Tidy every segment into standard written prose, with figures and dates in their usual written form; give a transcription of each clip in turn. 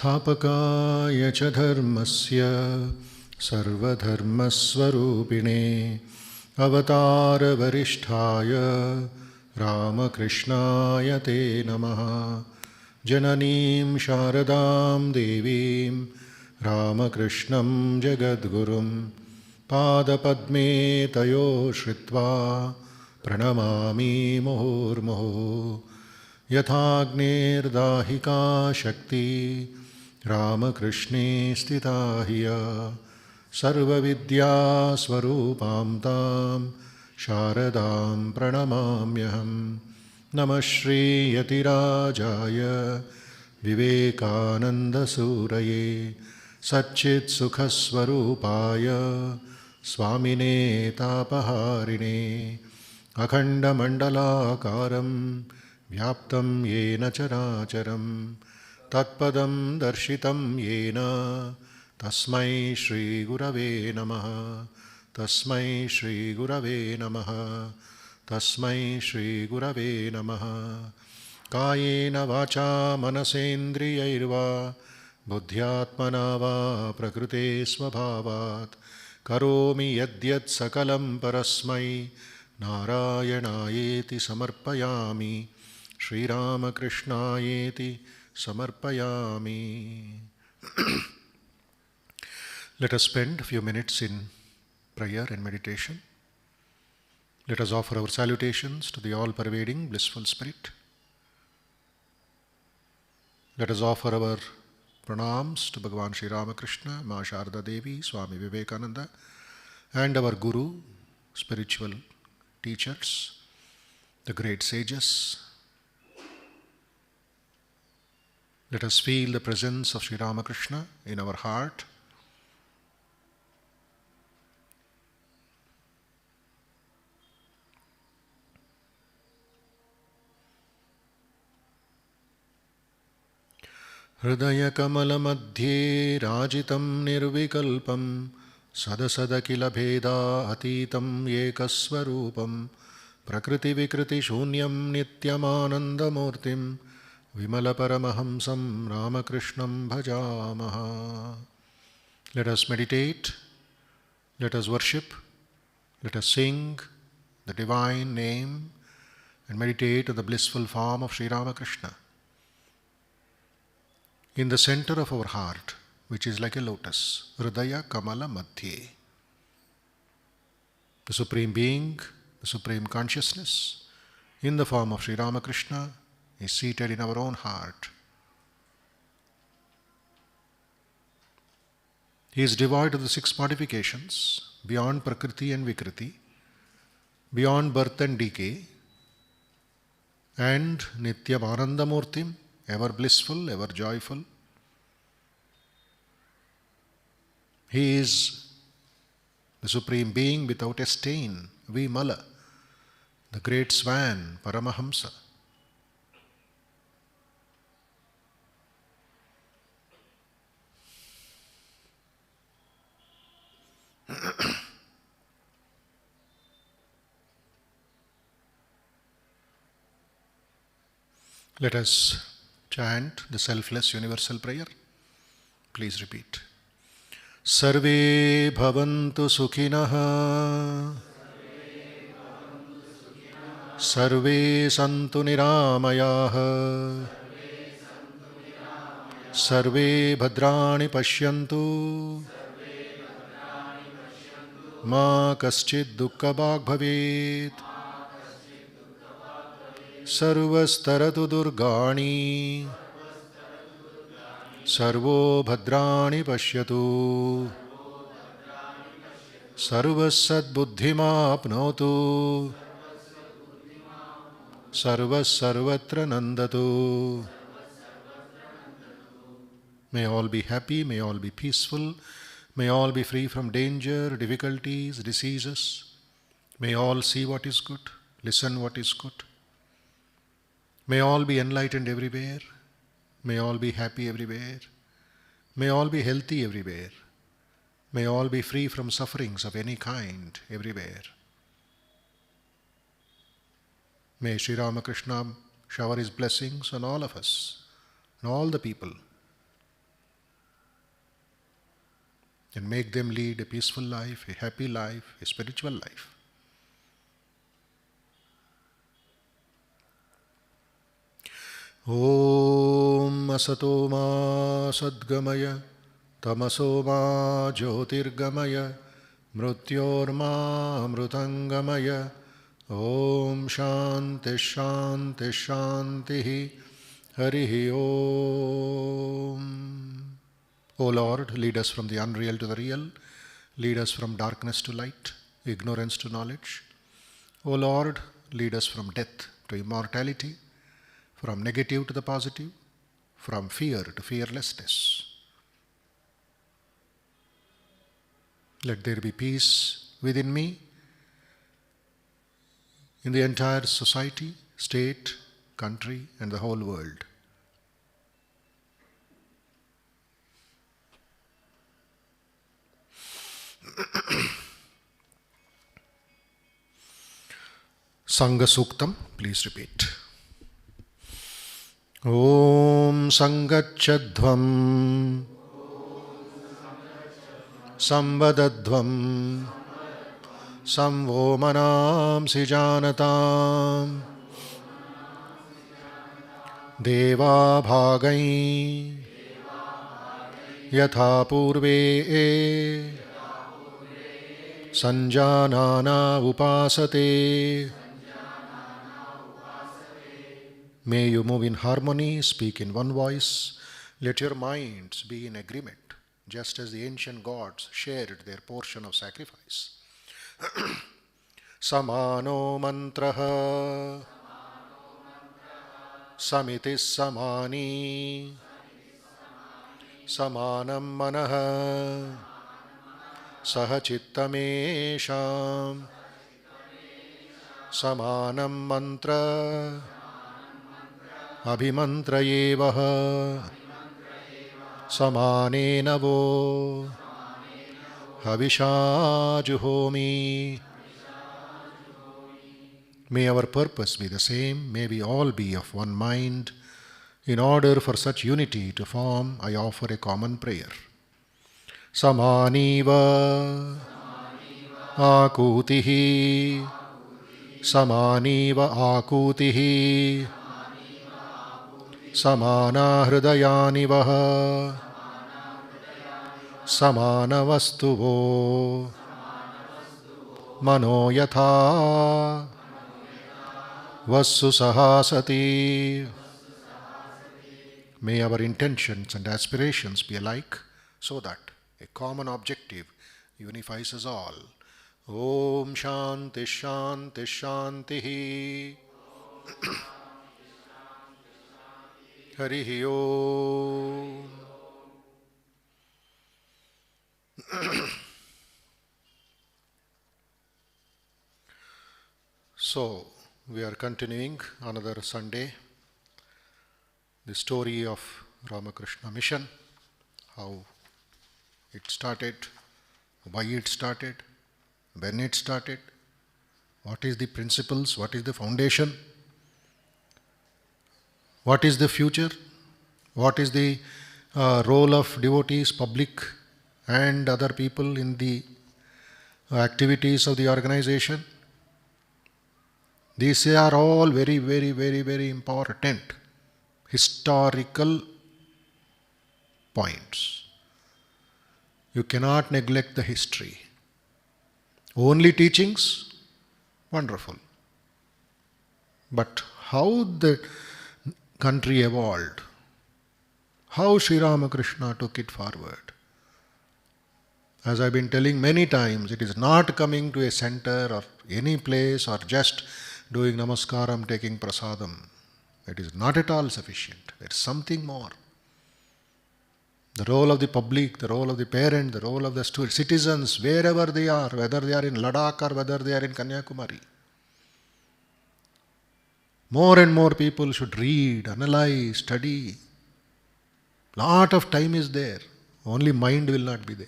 स्थापकाय च धर्मस्य सर्वधर्मस्वरूपिणे अवतारवरिष्ठाय रामकृष्णाय ते नमः। जननीं शारदां देवीं रामकृष्णं जगद्गुरुं पादपद्मे तयो श्रित्वा प्रणमामि मुहुर्मुहुः। यथाग्नेर्दाहिका शक्ति रामकृष्णे स्थिता ह्य सर्वविद्यास्वरूपां तां शारदां प्रणमाम्यहम्। नमः श्रीयतिराजाय विवेकानन्दसूरये सच्चित्सुखस्वरूपाय स्वामिने तापहारिणे अखण्डमण्डलाकारं व्याप्तं येन चराचरं तत्पदं दर्शितं येन तस्मै श्रीगुरवे नमः। तस्मै श्रीगुरवे नमः। तस्मै श्रीगुरवे नमः। कायेन वाचा मनसेन्द्रियैर्वा बुद्ध्यात्मना वा प्रकृते स्वभावात् करोमि यद्यत् सकलं परस्मै नारायणायेति समर्पयामि। श्रीरामकृष्णायेति समर्पयामि। Let us spend a few minutes in prayer and meditation. Let us offer our salutations to the all-pervading blissful spirit. Let us offer our pranams to Bhagavan Sri Ramakrishna, Ma Sharda Devi, Swami Vivekananda, and our Guru, spiritual teachers, the great sages. Let us feel the presence of Sri Ramakrishna in our heart. हृदयकमलमध्ये राजितं निर्विकल्पं सदसदखिल भेदा अतीतं एकस्वरूपं प्रकृतिविकृतिशून्यं नित्यमानन्दमूर्तिं विमलपरमहंसं रामकृष्णं भजामः. Let us meditate, let us worship, let us sing the divine name and meditate on the blissful form of Sri Ramakrishna in the center of our heart, which is like a lotus, Hridaya Kamala Madhye. The Supreme Being, the Supreme Consciousness, in the form of Sri Ramakrishna, is seated in our own heart. He is devoid of the six modifications, beyond Prakriti and Vikriti, beyond birth and decay, and Nityam Anandamurtim, ever blissful, ever joyful. He is the Supreme Being without a stain, Vimala, the great swan, Paramahamsa. Let us chant the selfless universal prayer. Please repeat. Sarve bhavantu sukhinah. Sarve santu niramayah. Sarve bhadrani pashyantu. Ma kaschid dukkha bhag bhavet. सर्वस्तरतु दुर्गाणि servo भद्राणि पश्यतु सर्वसद्बुद्धिमाप्नोतु सर्वत्र नन्दतु. May all be happy, may all be peaceful, may all be free from danger, difficulties, diseases. May all see what is good, listen what is good. May all be enlightened everywhere. May all be happy everywhere. May all be healthy everywhere. May all be free from sufferings of any kind everywhere. May Sri Ramakrishna shower his blessings on all of us, on all the people, and make them lead a peaceful life, a happy life, a spiritual life. Om Asato Ma Sadgamaya Tamaso Ma Jyotirgamaya Mrutyorma Amrutangamaya. Om Shanti Shanti Shanti Harihi Om. O Lord, lead us from the unreal to the real, lead us from darkness to light, ignorance to knowledge. O Lord, lead us from death to immortality, from negative to the positive, from fear to fearlessness. Let there be peace within me, in the entire society, state, country, and the whole world. Sangha Suktam, please repeat. Om Sangachadvam Samvadadvam Samvomanam Sijanatam Deva Bhagai Yatha Purve Sanjanana Upasate. May you move in harmony, speak in one voice. Let your minds be in agreement, just as the ancient gods shared their portion of sacrifice. Samano mantraha samitis samani samanam manaha sahachittamesham samanam mantra abhimantrayevaha samanena vo havisha juhomi. May our purpose be the same, may we all be of one mind. In order for such unity to form, I offer a common prayer. Samaniva akutihi samaniva akutihi samana hridayanivaha samana vastuvo mano yatha vassu sahasati. May our intentions and aspirations be alike, so that a common objective unifies us all. Om Shanti Shanti Shanti Harihi Om. So, we are continuing another Sunday the story of Ramakrishna Mission, how it started, why it started, when it started, what is the principles, what is the foundation, what is the future, what is the role of devotees, public and other people in the activities of the organization. These are all very, very, very, very important historical points. You cannot neglect the history. Only teachings, wonderful. But how the country evolved, how Sri Ramakrishna took it forward. As I've been telling many times, it is not coming to a center or any place or just doing namaskaram, taking prasadam. It is not at all sufficient. There is something more. The role of the public, the role of the parent, the role of the citizens, wherever they are, whether they are in Ladakh or whether they are in Kanyakumari. More and more people should read, analyze, study. Lot of time is there. Only mind will not be there.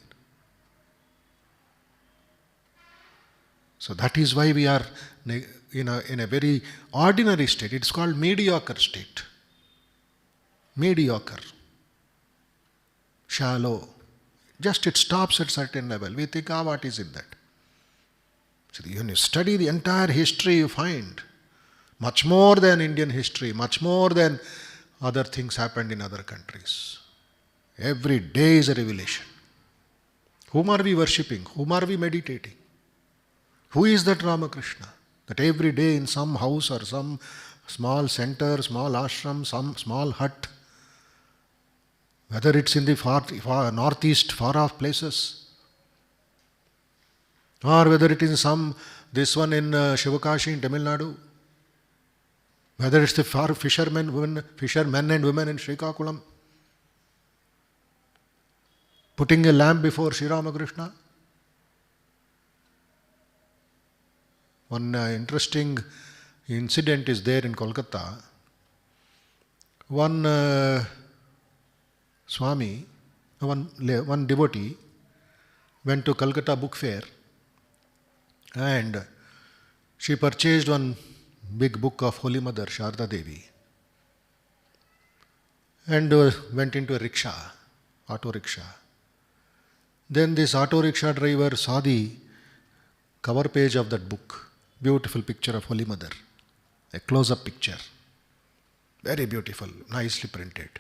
So that is why we are in a very ordinary state. It's called mediocre state. Mediocre. Shallow. Just it stops at certain level. We think, what is in that? So when you study the entire history, you find much more than Indian history, much more than other things happened in other countries. Every day is a revelation. Whom are we worshipping? Whom are we meditating? Who is that Ramakrishna? That every day in some house or some small center, small ashram, some small hut, whether it's in the far northeast, far off places, or whether it is this one in Shivakashi in Tamil Nadu, whether it's the far fishermen and women in Srikakulam, putting a lamp before Sri Ramakrishna. One interesting incident is there in Kolkata. One Swami, one devotee went to Calcutta book fair and she purchased one big book of Holy Mother, Sharda Devi, and went into a rickshaw, auto rickshaw. Then this auto rickshaw driver saw the cover page of that book. Beautiful picture of Holy Mother, a close-up picture, very beautiful, nicely printed.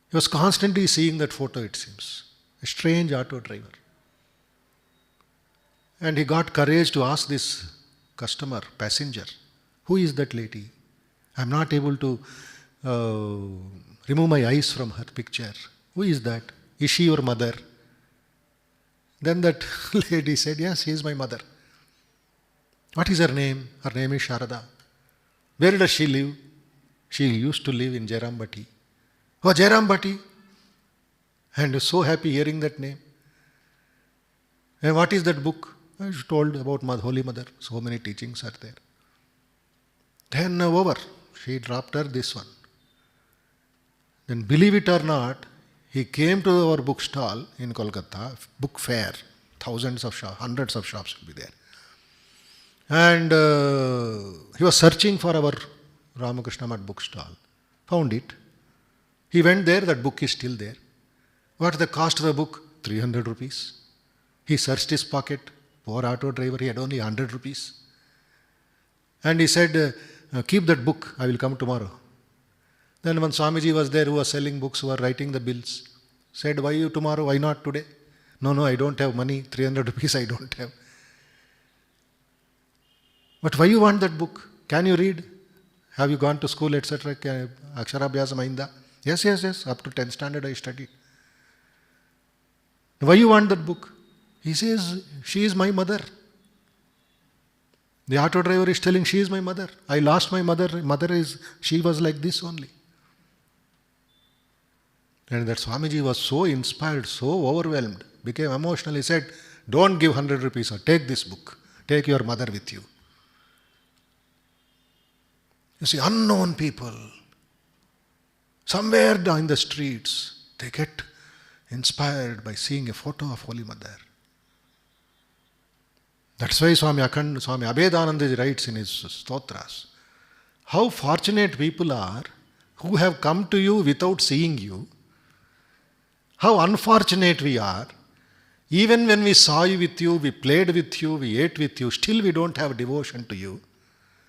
He was constantly seeing that photo, it seems, a strange auto driver. And he got courage to ask this passenger, who is that lady? I am not able to remove my eyes from her picture. Who is that? Is she your mother? Then that lady said, yes, she is my mother. What is her name? Her name is Sharada. Where does she live? She used to live in Jairambati. Oh, Jairambati. And was so happy hearing that name. And what is that book? I told about Holy Mother. So many teachings are there. Then over. She dropped her this one. Then believe it or not, he came to our bookstall in Kolkata, book fair. Thousands of shops, hundreds of shops will be there. And he was searching for our Ramakrishna Mat bookstall. Found it. He went there, that book is still there. What is the cost of the book? 300 rupees. He searched his pocket. Poor auto driver, he had only 100 rupees. And he said, keep that book, I will come tomorrow. Then when Swamiji was there, who was selling books, who were writing the bills, said, why you tomorrow, why not today? No, I don't have money, 300 rupees I don't have. But why you want that book? Can you read? Have you gone to school, etc.? Aksharabhyasam ainda? Yes, up to 10th standard I studied. Why you want that book? He says, she is my mother. The auto driver is telling, she is my mother. I lost my mother. She was like this only. And that Swamiji was so inspired, so overwhelmed, became emotional. He said, don't give 100 rupees or take this book. Take your mother with you. You see, unknown people, somewhere down the streets, they get inspired by seeing a photo of Holy Mother. That's why Swami Abhedananda writes in his stotras, how fortunate people are who have come to you without seeing you. How unfortunate we are. Even when we saw you with you, we played with you, we ate with you, still we don't have devotion to you.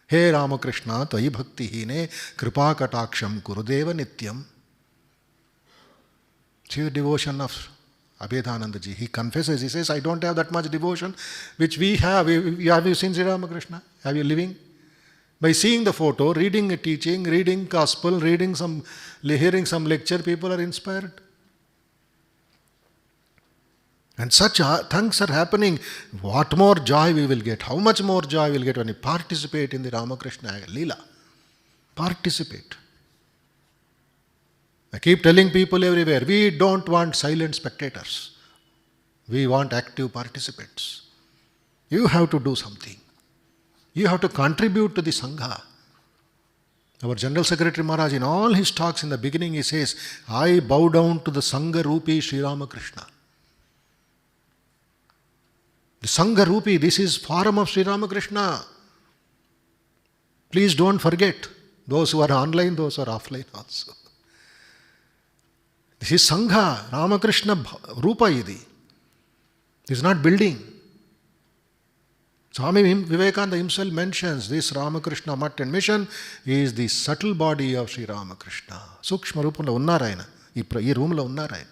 He Ramakrishna, Tvayi Bhakti Hine, Kripa Kataksham Kurudeva Nityam. See the devotion of Abhedananda ji. He confesses, he says, I don't have that much devotion which we have. Have you seen Sri Ramakrishna? Have you living? By seeing the photo, reading a teaching, reading gospel, hearing some lecture, people are inspired. And such things are happening. What more joy we will get? How much more joy we will get when we participate in the Ramakrishna Leela? Participate. I keep telling people everywhere, we don't want silent spectators. We want active participants. You have to do something. You have to contribute to the Sangha. Our General Secretary Maharaj, in all his talks in the beginning, he says, I bow down to the Sangha Rupi Sri Ramakrishna. The Sangha Rupi, this is forum of Sri Ramakrishna. Please don't forget, those who are online, those who are offline also. This is Sangha, Ramakrishna Rupa Idi. This is not building. Swami Vivekananda himself mentions this Ramakrishna Mission is the subtle body of Sri Ramakrishna. Sukshma Rupamlo unnarayana. Ee room lo unnarayana.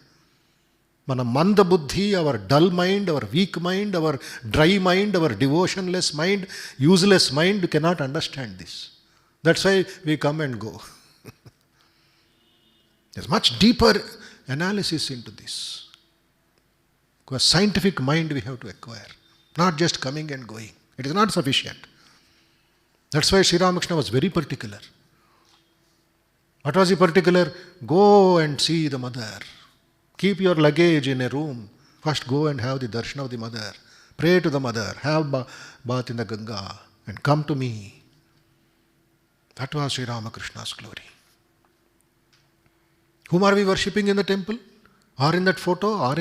Mana manda buddhi, our dull mind, our weak mind, our dry mind, our devotionless mind, useless mind cannot understand this. That's why we come and go. There's much deeper analysis into this. Because scientific mind we have to acquire. Not just coming and going. It is not sufficient. That's why Sri Ramakrishna was very particular. What was he particular? Go and see the mother. Keep your luggage in a room. First go and have the darshan of the mother. Pray to the mother. Have bath in the Ganga. And come to me. That was Sri Ramakrishna's glory. Whom are we worshipping in the temple? Or in that photo? Or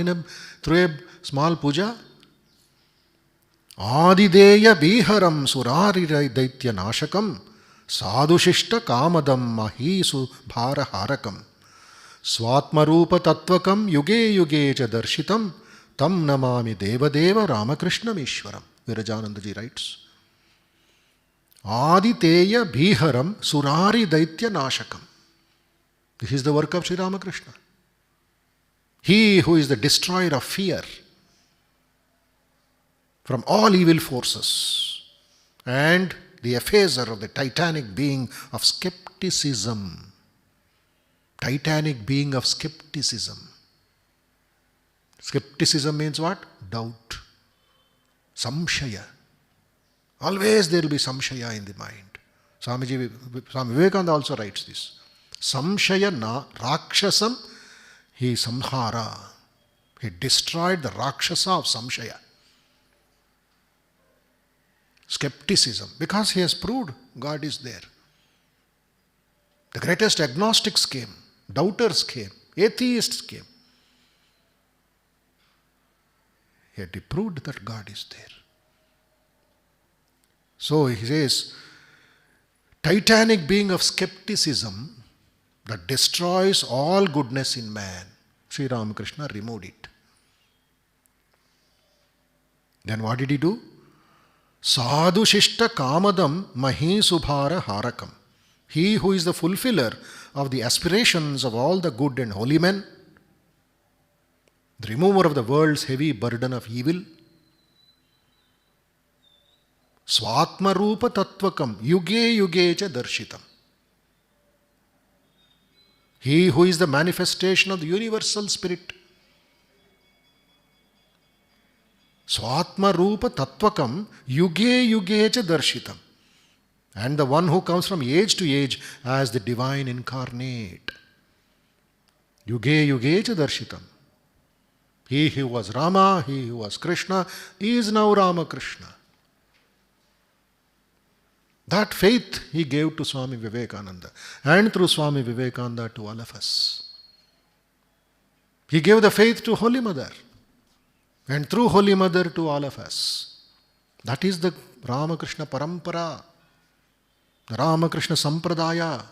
through a small puja? Adideya Viharam Surari Daitya Nashakam Sadhushishta Kamadam Mahisu Bhara Harakam Swatmarupa Tattvakam Yuge Yuge Cha Darshitam Tam Namami Devadeva Ramakrishna Mishwaram. Virajanandaji writes, Aditeya Bhiharam Surari Daitya Nashakam. This is the work of Sri Ramakrishna. He who is the destroyer of fear from all evil forces and the effacer of the titanic being of skepticism. Titanic being of skepticism. Skepticism means what? Doubt. Samshaya. Always there will be samshaya in the mind. Swami Vivekananda also writes this. Samshaya na rakshasam he samhara. He destroyed the rakshasa of samshaya. Skepticism, because he has proved God is there. The greatest agnostics came, doubters came, atheists came. He had proved that God is there. So he says, titanic being of skepticism that destroys all goodness in man. Sri Ramakrishna removed it. Then what did he do? Sadhushishta Kamadam Mahisubhara Harakam. He who is the fulfiller of the aspirations of all the good and holy men, the remover of the world's heavy burden of evil, Swatma Rupa Tattvakam Yuge Yuge Cha Darshitam. He who is the manifestation of the universal spirit, Swatma Rupa Tattvakam Yuge Yuge Cha Darshitam. And the one who comes from age to age as the divine incarnate. Yuge Yuge Cha Darshitam. He who was Rama, he who was Krishna, is now Ramakrishna. That faith he gave to Swami Vivekananda, and through Swami Vivekananda to all of us. He gave the faith to Holy Mother, and through Holy Mother to all of us. That is the Ramakrishna Parampara, the Ramakrishna Sampradaya,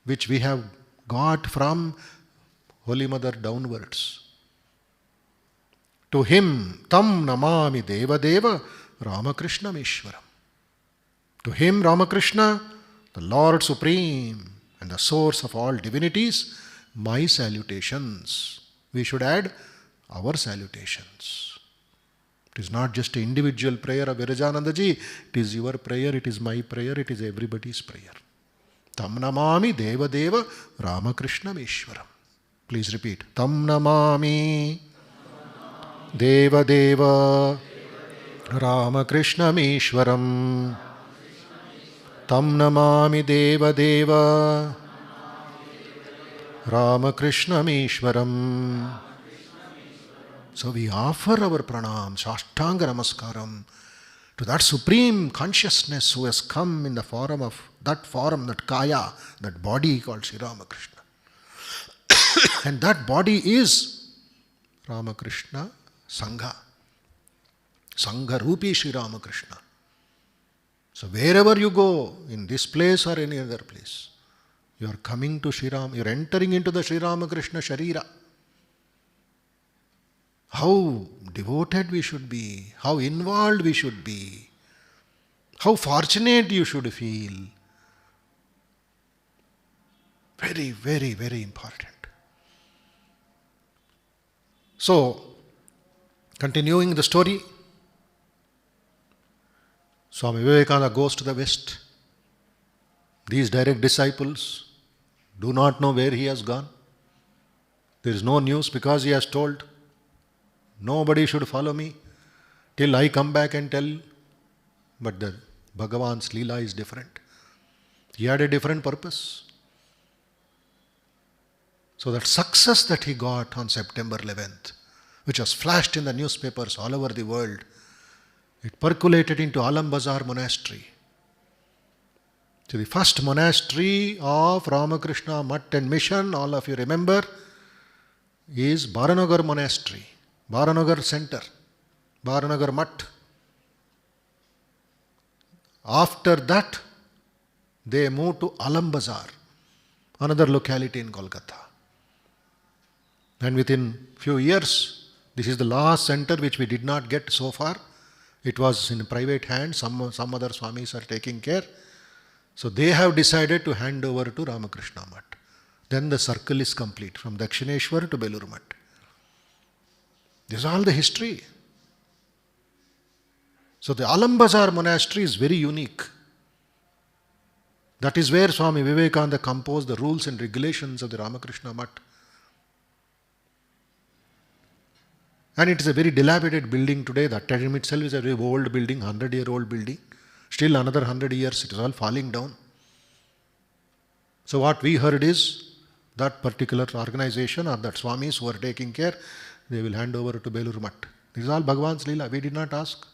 which we have got from Holy Mother downwards. To him, Tam Namami Deva Deva Ramakrishna Mishwaram. To him, Ramakrishna, the Lord Supreme and the source of all divinities, my salutations. We should add our salutations. It is not just an individual prayer of Virajanandaji. It is your prayer, it is my prayer, it is everybody's prayer. Tam namami Deva Deva Ramakrishna Mishwaram. Please repeat. Tam namami Deva Deva Ramakrishna Mishwaram. Tam namami Deva Deva Ramakrishna Mishwaram. So we offer our pranam, Sashtanga Namaskaram, to that supreme consciousness who has come in the form, that kaya, that body called Sri Ramakrishna. And that body is Ramakrishna Sangha. Sangha Rupi Sri Ramakrishna. So wherever you go, in this place or any other place, you are coming to Sri Ram, you are entering into the Sri Ramakrishna Sharira. How devoted we should be, how involved we should be, how fortunate you should feel. Very, very, very important. So, continuing the story, Swami Vivekananda goes to the West. These direct disciples do not know where he has gone. There is no news because he has told, nobody should follow me till I come back and tell. But the Bhagavan's Leela is different. He had a different purpose. So that success that he got on September 11th, which was flashed in the newspapers all over the world, it percolated into Alam Bazar Monastery. So the first monastery of Ramakrishna Mutt and Mission, all of you remember, is Baranagar Monastery, Baranagar Center, Baranagar Mutt. After that, they moved to Alam Bazar, another locality in Kolkata. And within few years, this is the last center which we did not get so far. It was in private hands, some other Swamis are taking care. So they have decided to hand over to Ramakrishna Mutt. Then the circle is complete, from Dakshineshwar to Belur Mutt. This is all the history. So the Alam Bazar Monastery is very unique. That is where Swami Vivekananda composed the rules and regulations of the Ramakrishna Mutt. And it is a very dilapidated building today. That time itself is a very old building, 100-year-old building. Still another 100 years, it is all falling down. So what we heard is, that particular organization or that Swamis who are taking care, they will hand over to Belur Mutt. This is all Bhagavan's Leela. We did not ask.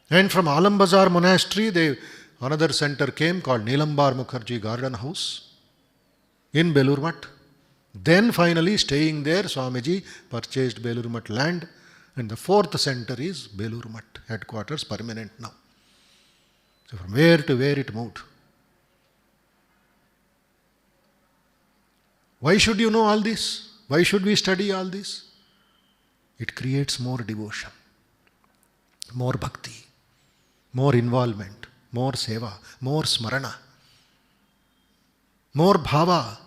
And from Alam Bazar Monastery, another center came called Nilambar Mukherjee Garden House in Belur Mutt. Then finally, staying there, Swamiji purchased Belur Mutt land, and the fourth center is Belur Mutt, headquarters, permanent now. So from where to where it moved. Why should you know all this? Why should we study all this? It creates more devotion, more bhakti, more involvement, more seva, more smarana, more bhava,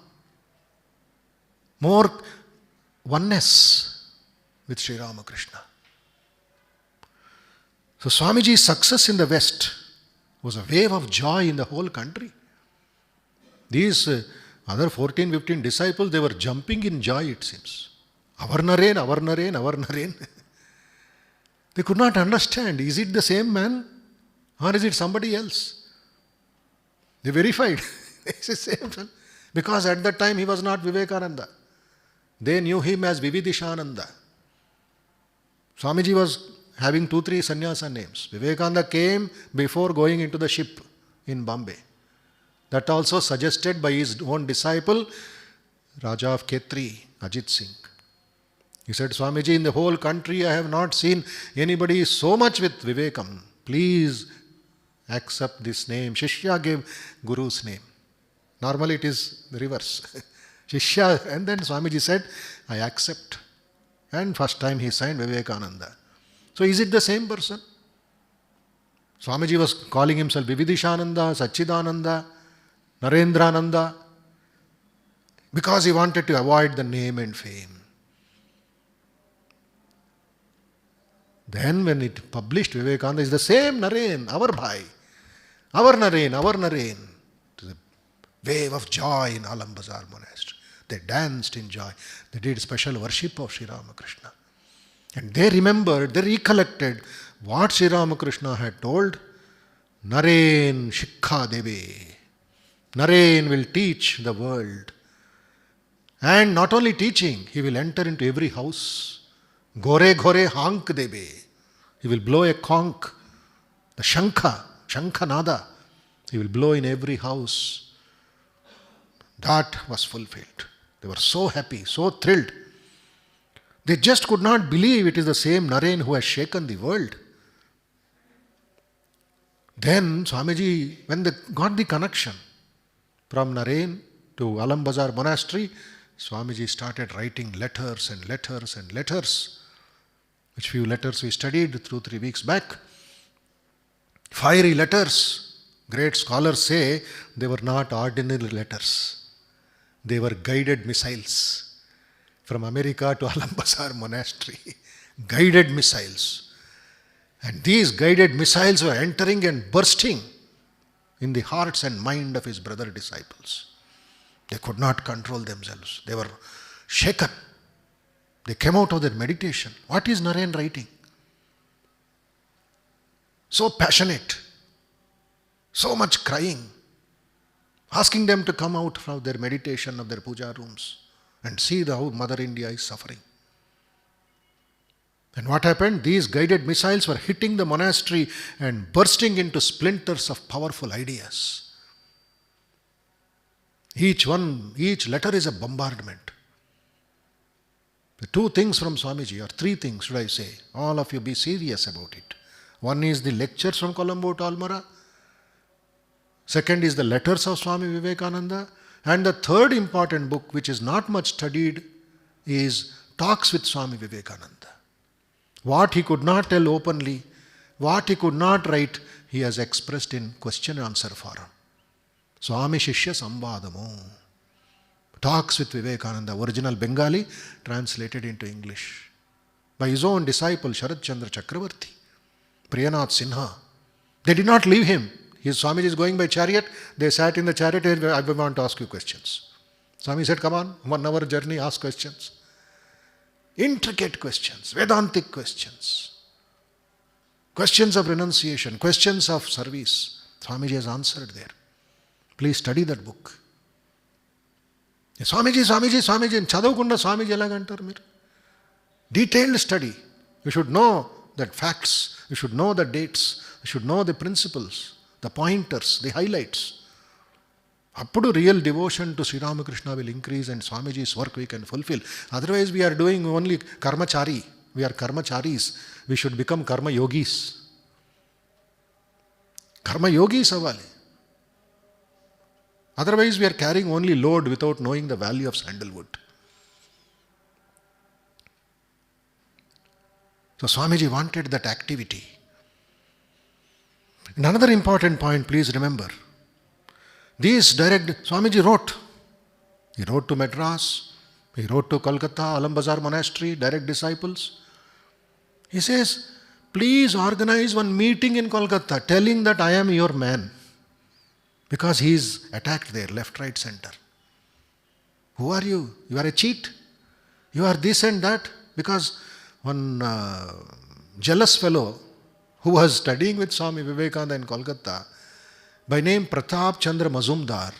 more oneness with Sri Ramakrishna. So Swamiji's success in the West was a wave of joy in the whole country. These other 14, 15 disciples, they were jumping in joy, it seems. Avarnaren, Avarnaren, Avarnaren. They could not understand, is it the same man or is it somebody else? They verified, it's the same man. Because at that time he was not Vivekananda. They knew him as Vividishananda. Swamiji was having 2-3 sannyasa names. Vivekananda came before going into the ship in Bombay. That also suggested by his own disciple, Raja of Khetri, Ajit Singh. He said, Swamiji, in the whole country I have not seen anybody so much with Vivekam. Please accept this name. Shishya gave Guru's name. Normally it is the reverse. Shishya, and then Swamiji said, I accept. And first time he signed Vivekananda. So is it the same person? Swamiji was calling himself Vividishananda, Sachidananda, Narendrananda, because he wanted to avoid the name and fame. Then when it published, Vivekananda is the same Naren, our bhai, our Naren. To the wave of joy in Alam Bazar monastery. They danced in joy. They did special worship of Sri Ramakrishna. And they remembered, they recollected what Sri Ramakrishna had told. Naren Shikha Deve. Naren will teach the world. And not only teaching, he will enter into every house. Gore Gore Hank Debe. He will blow a conch, the Shankha Nada. He will blow in every house. That was fulfilled. They were so happy, so thrilled. They just could not believe it is the same Naren who has shaken the world. Then Swamiji, when they got the connection from Naren to Alambazar monastery, Swamiji started writing letters and letters and letters, which few letters we studied 2-3 weeks back. Fiery letters. Great scholars say they were not ordinary letters. They were guided missiles from America to Alambazar monastery. Guided missiles. And these guided missiles were entering and bursting in the hearts and mind of his brother disciples. They could not control themselves. They were shaken. They came out of their meditation. What is Naren writing? So passionate. So much crying. Asking them to come out from their meditation of their puja rooms and see how Mother India is suffering. And what happened? These guided missiles were hitting the monastery and bursting into splinters of powerful ideas. Each letter is a bombardment. The 2 things from Swamiji, or 3 things should I say, all of you be serious about it. One is the lectures from Colombo to Almora. Second is the letters of Swami Vivekananda. And the third important book, which is not much studied, is Talks with Swami Vivekananda. What he could not tell openly, what he could not write, he has expressed in question and answer forum. Swami Shishya Sambhadamu. Talks with Vivekananda, original Bengali, translated into English. By his own disciple, Sharad Chandra Chakravarti, Priyanath Sinha. They did not leave him. His Swamiji is going by chariot. They sat in the chariot and I want to ask you questions. Swami said, come on, 1 hour journey, ask questions. Intricate questions, Vedantic questions. Questions of renunciation, questions of service. Swamiji has answered there. Please study that book. Swamiji, చదవకుండా స్వామీజీ ఎలాగంటారు మీరు? Detailed study. You should know the facts. You should know the dates. You should know the principles, the pointers, the highlights. Appudu real devotion to Sri Ramakrishna will increase and Swamiji's work we can fulfill. Otherwise we are doing only karmachari. We are karmacharis. We should become karma yogis. Karma yogis avali. Otherwise we are carrying only load without knowing the value of sandalwood. So Swamiji wanted that activity. And another important point, please remember. Swamiji wrote. He wrote to Madras. He wrote to Kolkata, Alambazar Monastery, direct disciples. He says, please organize one meeting in Kolkata telling that I am your man. Because he is attacked there, left, right, center. Who are you? You are a cheat. You are this and that. Because one jealous fellow who was studying with Swami Vivekananda in Kolkata, by name Pratap Chandra Mazumdar,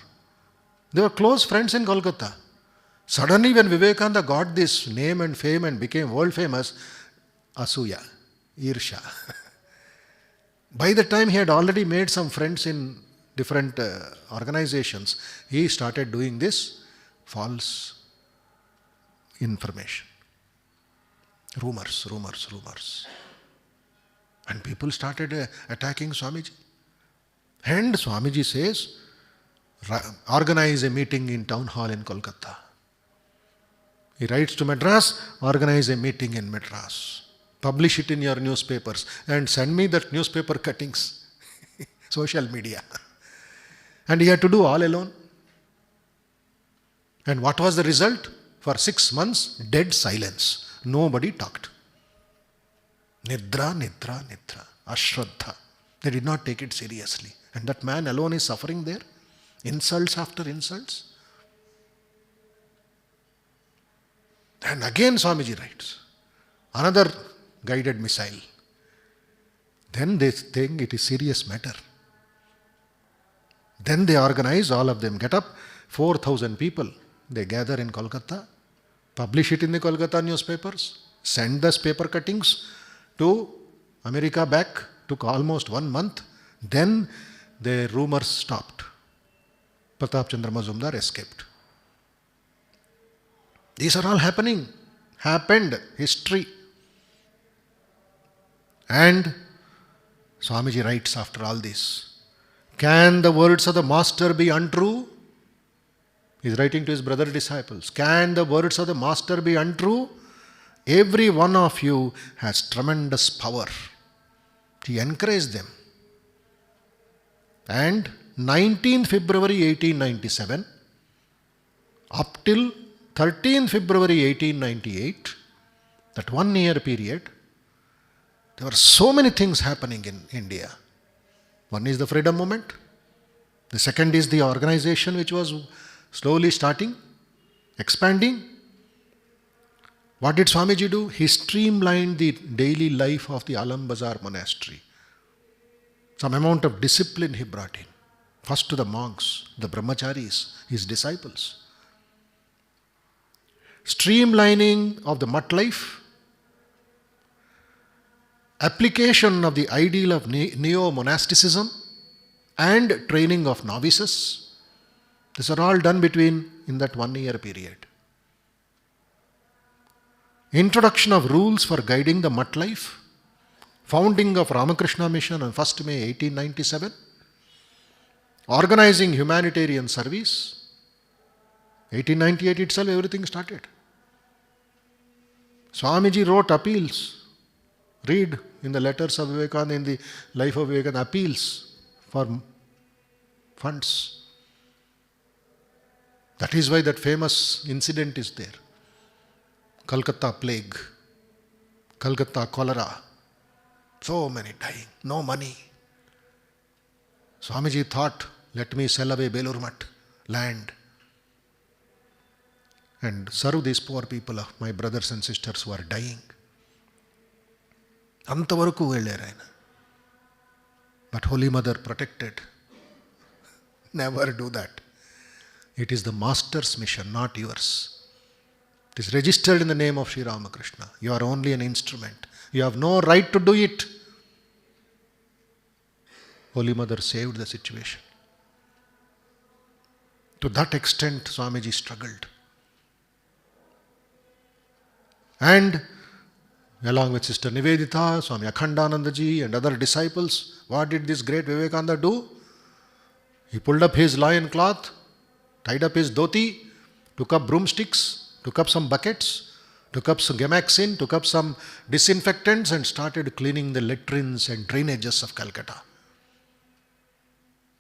they were close friends in Kolkata. Suddenly when Vivekananda got this name and fame and became world famous, Asuya, Irsha. By the time he had already made some friends in different organizations, he started doing this false information. Rumors. And people started attacking Swamiji. And Swamiji says, organize a meeting in town hall in Kolkata. He writes to Madras, organize a meeting in Madras. Publish it in your newspapers and send me that newspaper cuttings. Social media. And he had to do all alone. And what was the result? For 6 months, dead silence. Nobody talked. Nidra, nidra, nidra. Ashraddha. They did not take it seriously. And that man alone is suffering there. Insults after insults. And again Swamiji writes, another guided missile. Then they think it is serious matter. Then they organize, all of them get up, 4,000 people. They gather in Kolkata, publish it in the Kolkata newspapers, send the paper cuttings to America back, took almost 1 month. Then the rumors stopped. Pratap Chandra Mazumdar escaped. These are all happened, history. And Swamiji writes after all this, can the words of the master be untrue? He is writing to his brother disciples. Can the words of the master be untrue? Every one of you has tremendous power. He encouraged them. And 19th February 1897, up till 13th February 1898, that 1 year period, there were so many things happening in India. One is the freedom movement. The second is the organization which was slowly starting, expanding. What did Swamiji do? He streamlined the daily life of the Alam Bazar monastery. Some amount of discipline he brought in. First to the monks, the brahmacharis, his disciples. Streamlining of the mutt life, application of the ideal of neo-monasticism, and training of novices. These are all done in that 1 year period. Introduction of rules for guiding the mutt life, founding of Ramakrishna Mission on 1st May 1897, organizing humanitarian service. 1898 itself everything started. Swamiji wrote appeals. Read in the letters of Vivekananda, in the life of Vivekananda, appeals for funds. That is why that famous incident is there. Calcutta plague, Calcutta cholera, so many dying, no money. Swamiji thought, let me sell away Belur Mutt, land, and serve these poor people, my brothers and sisters who are dying. Antavaraku velleru ayana. But Holy Mother protected. Never do that. It is the master's mission, not yours. It is registered in the name of Sri Ramakrishna. You are only an instrument. You have no right to do it. Holy Mother saved the situation. To that extent, Swamiji struggled. And along with Sister Nivedita, Swami Akhandanandaji and other disciples, what did this great Vivekananda do? He pulled up his loin cloth, tied up his dhoti, took up broomsticks, took up some buckets, took up some Gemaxin, took up some disinfectants and started cleaning the latrines and drainages of Calcutta.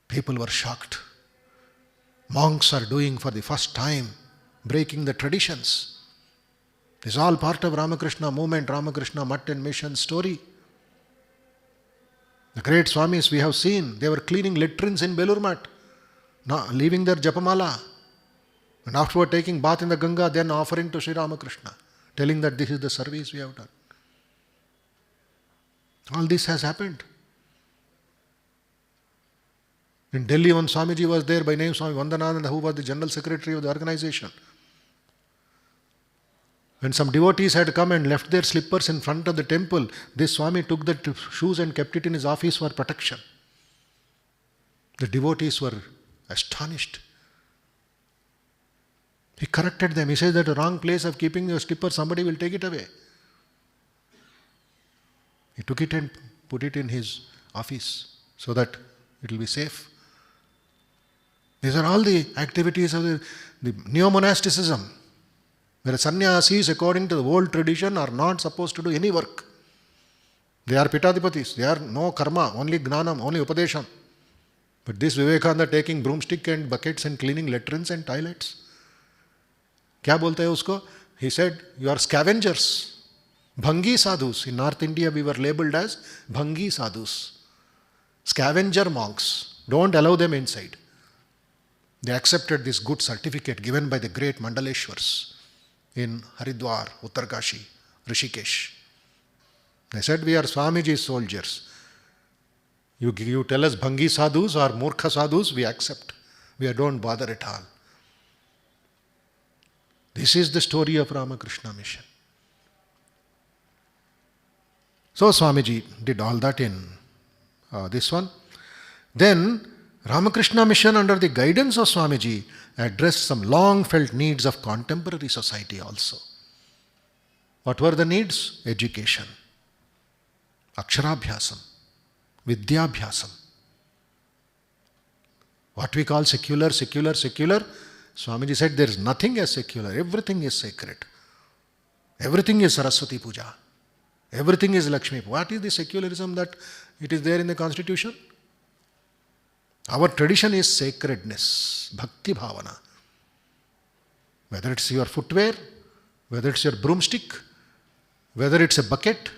People were shocked. Monks are doing for the first time, breaking the traditions. This is all part of Ramakrishna movement, Ramakrishna Mutt and Mission story. The great Swamis we have seen, they were cleaning latrines in Belur Mutt, leaving their Japamala, and afterward taking bath in the Ganga, then offering to Sri Ramakrishna, telling that this is the service we have done. All this has happened. In Delhi, when Swamiji was there, by name Swami Vandanananda, who was the General Secretary of the organization, when some devotees had come and left their slippers in front of the temple, this Swami took the shoes and kept it in his office for protection. The devotees were astonished. He corrected them. He says that the wrong place of keeping your slipper, somebody will take it away. He took it and put it in his office so that it will be safe. These are all the activities of the neo-monasticism, where sannyasis, according to the old tradition, are not supposed to do any work. They are pitadipatis. They are no karma, only gnanam, only upadesham. But this Vivekananda taking broomstick and buckets and cleaning latrines and toilets. Kya bolte hai usko? He said, you are scavengers. Bhangi sadhus. In North India, we were labeled as Bhangi sadhus. Scavenger monks. Don't allow them inside. They accepted this good certificate given by the great Mandaleshwars in Haridwar, Uttarkashi, Rishikesh. They said, we are Swamiji's soldiers. You tell us Bhangi sadhus or Murkha sadhus, we accept. We don't bother at all. This is the story of Ramakrishna Mission. So Swamiji did all that in this one. Then Ramakrishna Mission, under the guidance of Swamiji, addressed some long-felt needs of contemporary society also. What were the needs? Education, Aksharabhyasam, Vidyabhyasam. What we call secular. Swamiji said there is nothing as secular. Everything is sacred. Everything is Saraswati Puja. Everything is Lakshmi. What is the secularism that it is there in the constitution? Our tradition is sacredness, bhakti bhavana. Whether it's your footwear, whether it's your broomstick, whether it's a bucket,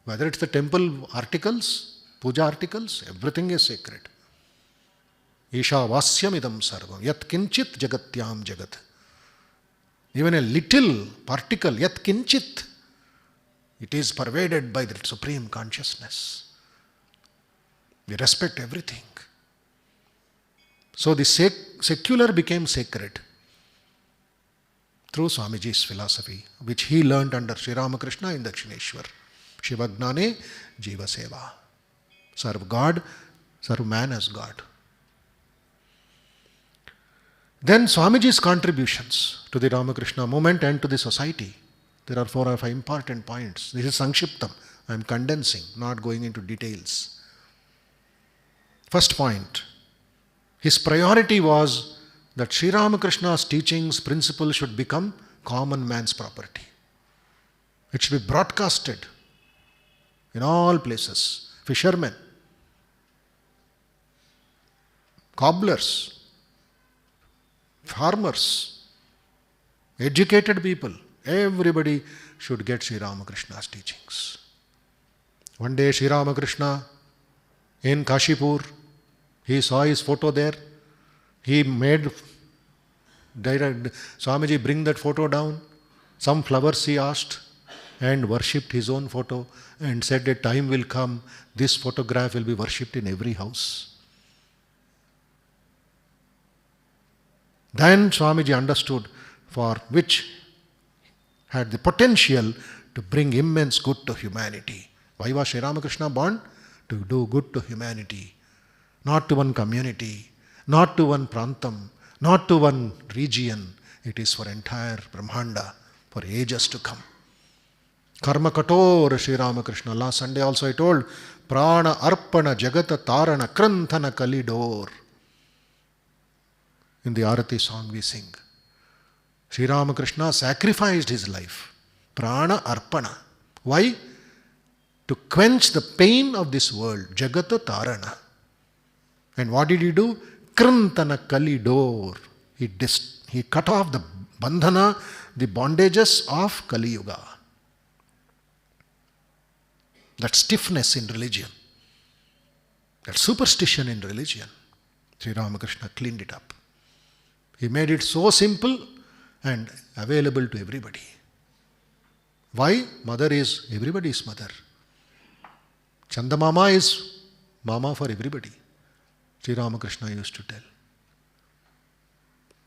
whether it's the temple articles, puja articles, everything is sacred. Isha vasyamidam sarvam, yat kinchit jagatyam jagat. Even a little particle, yat kinchit, it is pervaded by the supreme consciousness. We respect everything. So the secular became sacred through Swamiji's philosophy, which he learnt under Sri Ramakrishna in Dakshineshwar. Shivagnane Jiva Seva. Serve God, serve man as God. Then Swamiji's contributions to the Ramakrishna movement and to the society. There are 4 or 5 important points. This is Sankshiptam. I am condensing, not going into details. First point. His priority was that Sri Ramakrishna's teachings, principles should become common man's property. It should be broadcasted in all places. Fishermen, cobblers, farmers, educated people, everybody should get Sri Ramakrishna's teachings. One day Sri Ramakrishna in Kashipur, he saw his photo there. He made Swamiji bring that photo down. Some flowers he asked and worshipped his own photo and said a time will come, this photograph will be worshipped in every house. Then Swamiji understood, for which had the potential to bring immense good to humanity. Why was Sri Ramakrishna born? To do good to humanity. Not to one community, not to one prantam, not to one region. It is for entire Brahmanda, for ages to come. Karma Kator Sri Ramakrishna. Last Sunday also I told, Prana Arpana Jagata Tarana Kranthana Kalidor. In the Arati song we sing. Sri Ramakrishna sacrificed his life. Prana Arpana. Why? To quench the pain of this world. Jagata Tarana. And what did he do? Krantana Kalidor. He cut off the bandhana, the bondages of Kali Yuga. That stiffness in religion, that superstition in religion, Sri Ramakrishna cleaned it up. He made it so simple and available to everybody. Why? Mother is everybody's mother. Chandamama is mama for everybody. Sri Ramakrishna used to tell.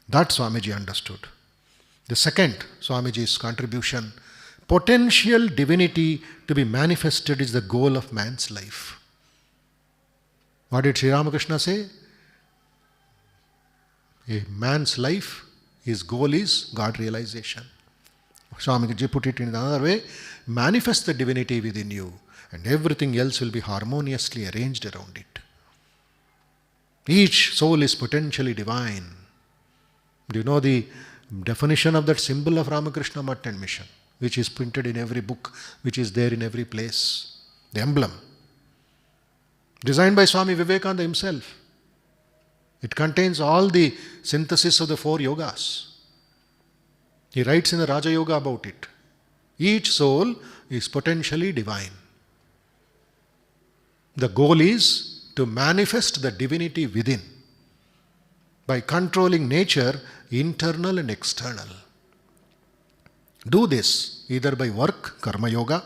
That Swamiji understood. The second, Swamiji's contribution, potential divinity to be manifested is the goal of man's life. What did Sri Ramakrishna say? A man's life, his goal is God realization. Swamiji put it in another way, manifest the divinity within you and everything else will be harmoniously arranged around it. Each soul is potentially divine. Do you know the definition of that symbol of Ramakrishna Mutt and Mission, which is printed in every book, which is there in every place? The emblem. Designed by Swami Vivekananda himself. It contains all the synthesis of the 4 yogas. He writes in the Raja Yoga about it. Each soul is potentially divine. The goal is to manifest the divinity within by controlling nature, internal and external. Do this either by work, karma yoga,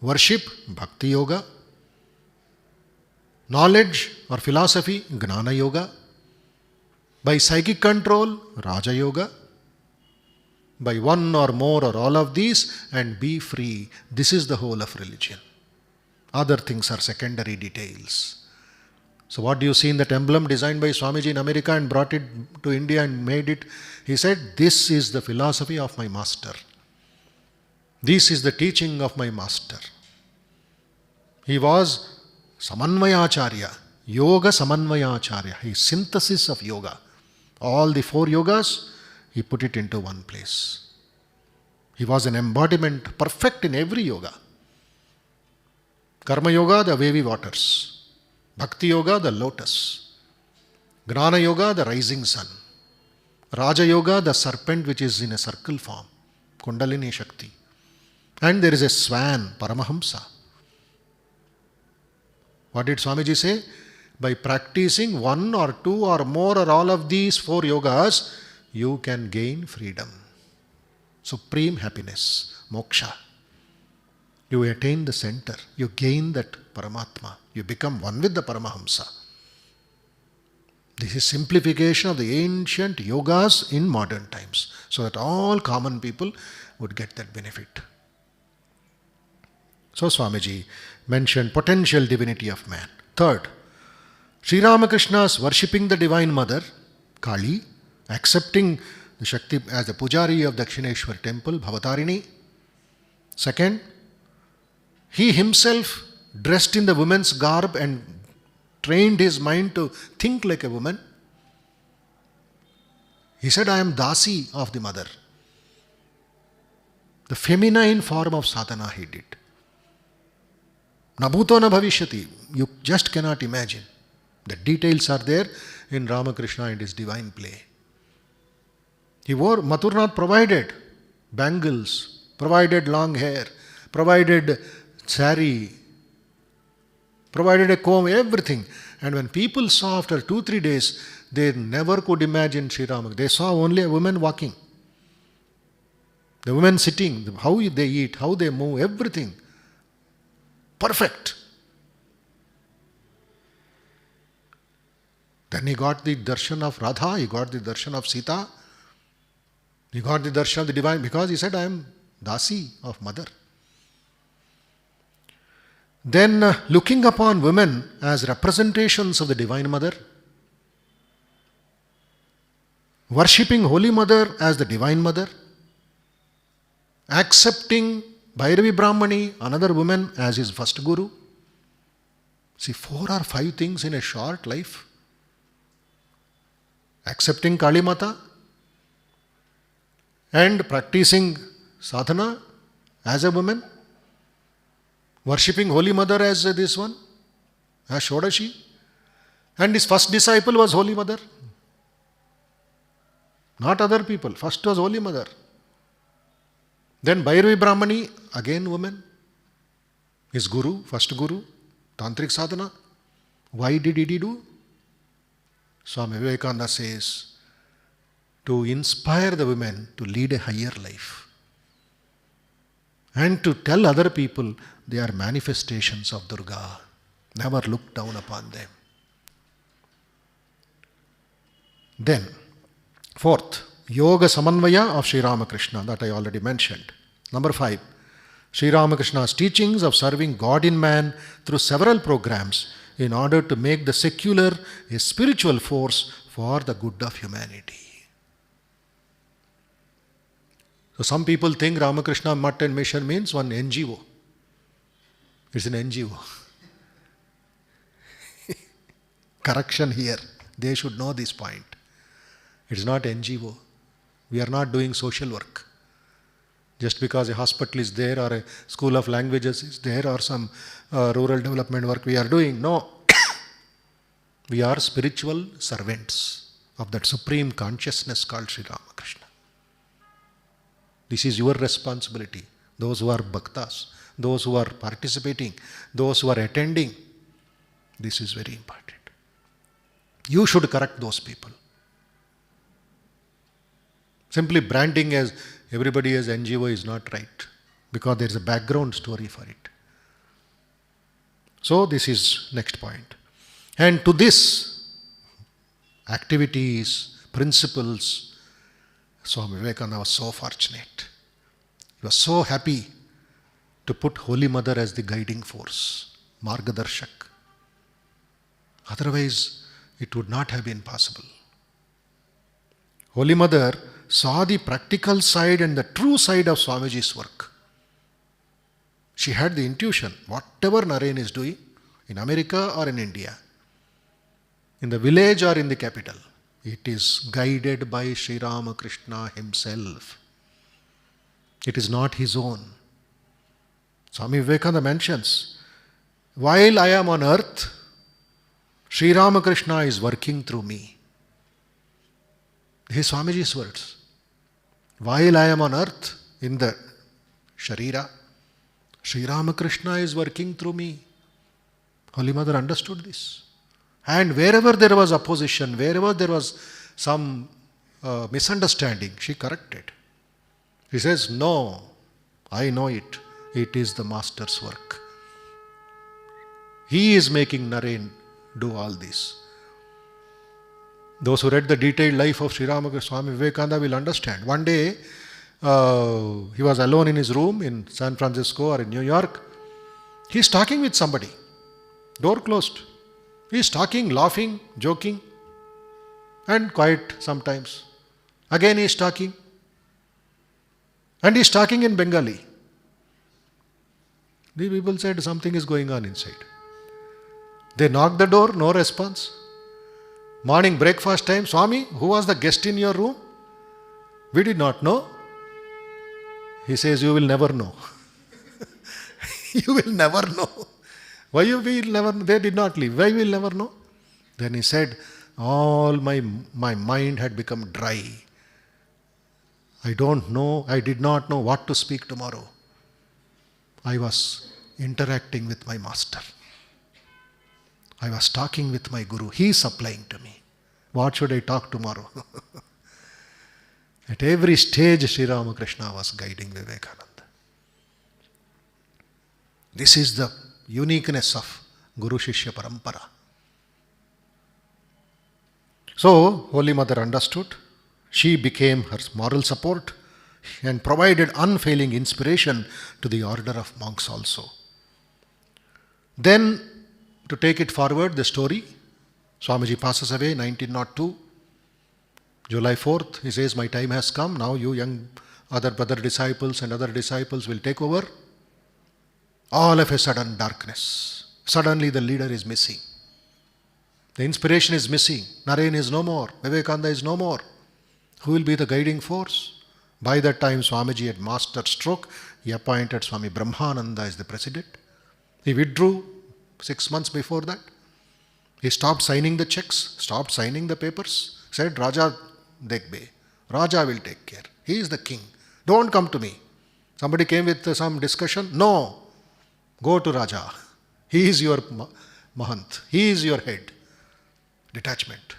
worship, bhakti yoga, knowledge or philosophy, gnana yoga, by psychic control, raja yoga, by one or more or all of these, and be free. This is the whole of religion. Other things are secondary details. So what do you see in that emblem designed by Swamiji in America and brought it to India and made it? He said, this is the philosophy of my master. This is the teaching of my master. He was Samanvayacharya, Yoga Samanvayacharya. He is synthesis of yoga. All the 4 yogas, he put it into one place. He was an embodiment, perfect in every yoga. Karma yoga, the wavy waters. Bhakti yoga, the lotus. Gnana yoga, the rising sun. Raja yoga, the serpent which is in a circle form. Kundalini Shakti. And there is a swan, Paramahamsa. What did Swamiji say? By practicing 1 or 2 or more or all of these 4 yogas, you can gain freedom. Supreme happiness, moksha. You attain the center. You gain that Paramatma. You become one with the Paramahamsa. This is simplification of the ancient yogas in modern times, so that all common people would get that benefit. So Swamiji mentioned potential divinity of man. Third, Sri Ramakrishna's worshipping the Divine Mother, Kali, accepting the Shakti as the Pujari of Dakshineshwar temple, Bhavatarini. Second, he himself dressed in the woman's garb and trained his mind to think like a woman. He said, I am Dasi of the mother. The feminine form of sadhana he did. Nabhuto na bhavishyati. You just cannot imagine. The details are there in Ramakrishna and his divine play. He wore, Mathurnath provided bangles, provided long hair, provided sari, provided a comb, everything. And when people saw after 2-3 days, they never could imagine Sri Ramakrishna. They saw only a woman walking. The women sitting, how they eat, how they move, everything. Perfect. Then he got the darshan of Radha, he got the darshan of Sita, he got the darshan of the divine, because he said, I am Dasi of mother. Then looking upon women as representations of the Divine Mother, worshipping Holy Mother as the Divine Mother, accepting Bhairavi Brahmani, another woman, as his first guru. See, 4 or 5 things in a short life. Accepting Kali Mata and practicing sadhana as a woman. Worshipping Holy Mother as this one, as Shodashi. And his first disciple was Holy Mother. Not other people. First was Holy Mother. Then Bhairavi Brahmani, again woman. His guru, first guru, Tantric Sadhana. Why did he do? Swami Vivekananda says, to inspire the women to lead a higher life. And to tell other people they are manifestations of Durga. Never look down upon them. Then, fourth, Yoga Samanvaya of Sri Ramakrishna, that I already mentioned. Number 5, Sri Ramakrishna's teachings of serving God in man through several programs in order to make the secular a spiritual force for the good of humanity. So some people think Ramakrishna Mutt and Mission means one NGO. It's an NGO. Correction here. They should know this point. It's not NGO. We are not doing social work. Just because a hospital is there or a school of languages is there or some rural development work we are doing. No. We are spiritual servants of that supreme consciousness called Sri Ramakrishna. This is your responsibility. those who are bhaktas, those who are participating, those who are attending. This is very important. You should correct those people. Simply branding as everybody as NGO is not right, because there is a background story for it. So this is next point. And to this activities, principles, Swami Vivekananda was so fortunate. He was so happy to put Holy Mother as the guiding force, Margadarshak. Otherwise, it would not have been possible. Holy Mother saw the practical side and the true side of Swamiji's work. She had the intuition, whatever Naren is doing, in America or in India, in the village or in the capital, it is guided by Sri Ramakrishna himself. It is not his own. Swami Vivekananda mentions, while I am on earth, Sri Ramakrishna is working through me. This is Swamiji's words. While I am on earth, in the Sharira, Sri Ramakrishna is working through me. Holy Mother understood this. And wherever there was opposition, wherever there was some misunderstanding, she corrected. She says, no, I know it. It is the Master's work. He is making Naren do all this. Those who read the detailed life of Sri Ramakrishna Swami Vivekananda will understand. One day, he was alone in his room in San Francisco or in New York. He is talking with somebody. Door closed. He is talking, laughing, joking, and quiet sometimes. Again he is talking. And he is talking in Bengali. The people said something is going on inside. They knocked the door, no response. Morning breakfast time, Swami, who was the guest in your room? We did not know. He says, you will never know. You will never know. Why you will never know? They did not leave. Why you will never know? Then he said, all my mind had become dry. I don't know, I did not know what to speak tomorrow. I was interacting with my master. I was talking with my guru. He is supplying to me. What should I talk tomorrow? At every stage, Sri Ramakrishna was guiding Vivekananda. This is the uniqueness of Guru Shishya Parampara. So, Holy Mother understood. She became her moral support and provided unfailing inspiration to the order of monks also. Then, to take it forward, the story, Swamiji passes away, 1902, July 4th, he says, my time has come, now you young other brother disciples and other disciples will take over. All of a sudden, darkness. Suddenly the leader is missing. The inspiration is missing. Naren is no more. Vivekananda is no more. Who will be the guiding force? By that time, Swamiji had mastered stroke. He appointed Swami Brahmananda as the president. He withdrew 6 months before that. He stopped signing the checks, stopped signing the papers, said, Raja Dekhbe, Raja will take care. He is the king. Don't come to me. Somebody came with some discussion. No, go to Raja. He is your Mahant. He is your head. Detachment.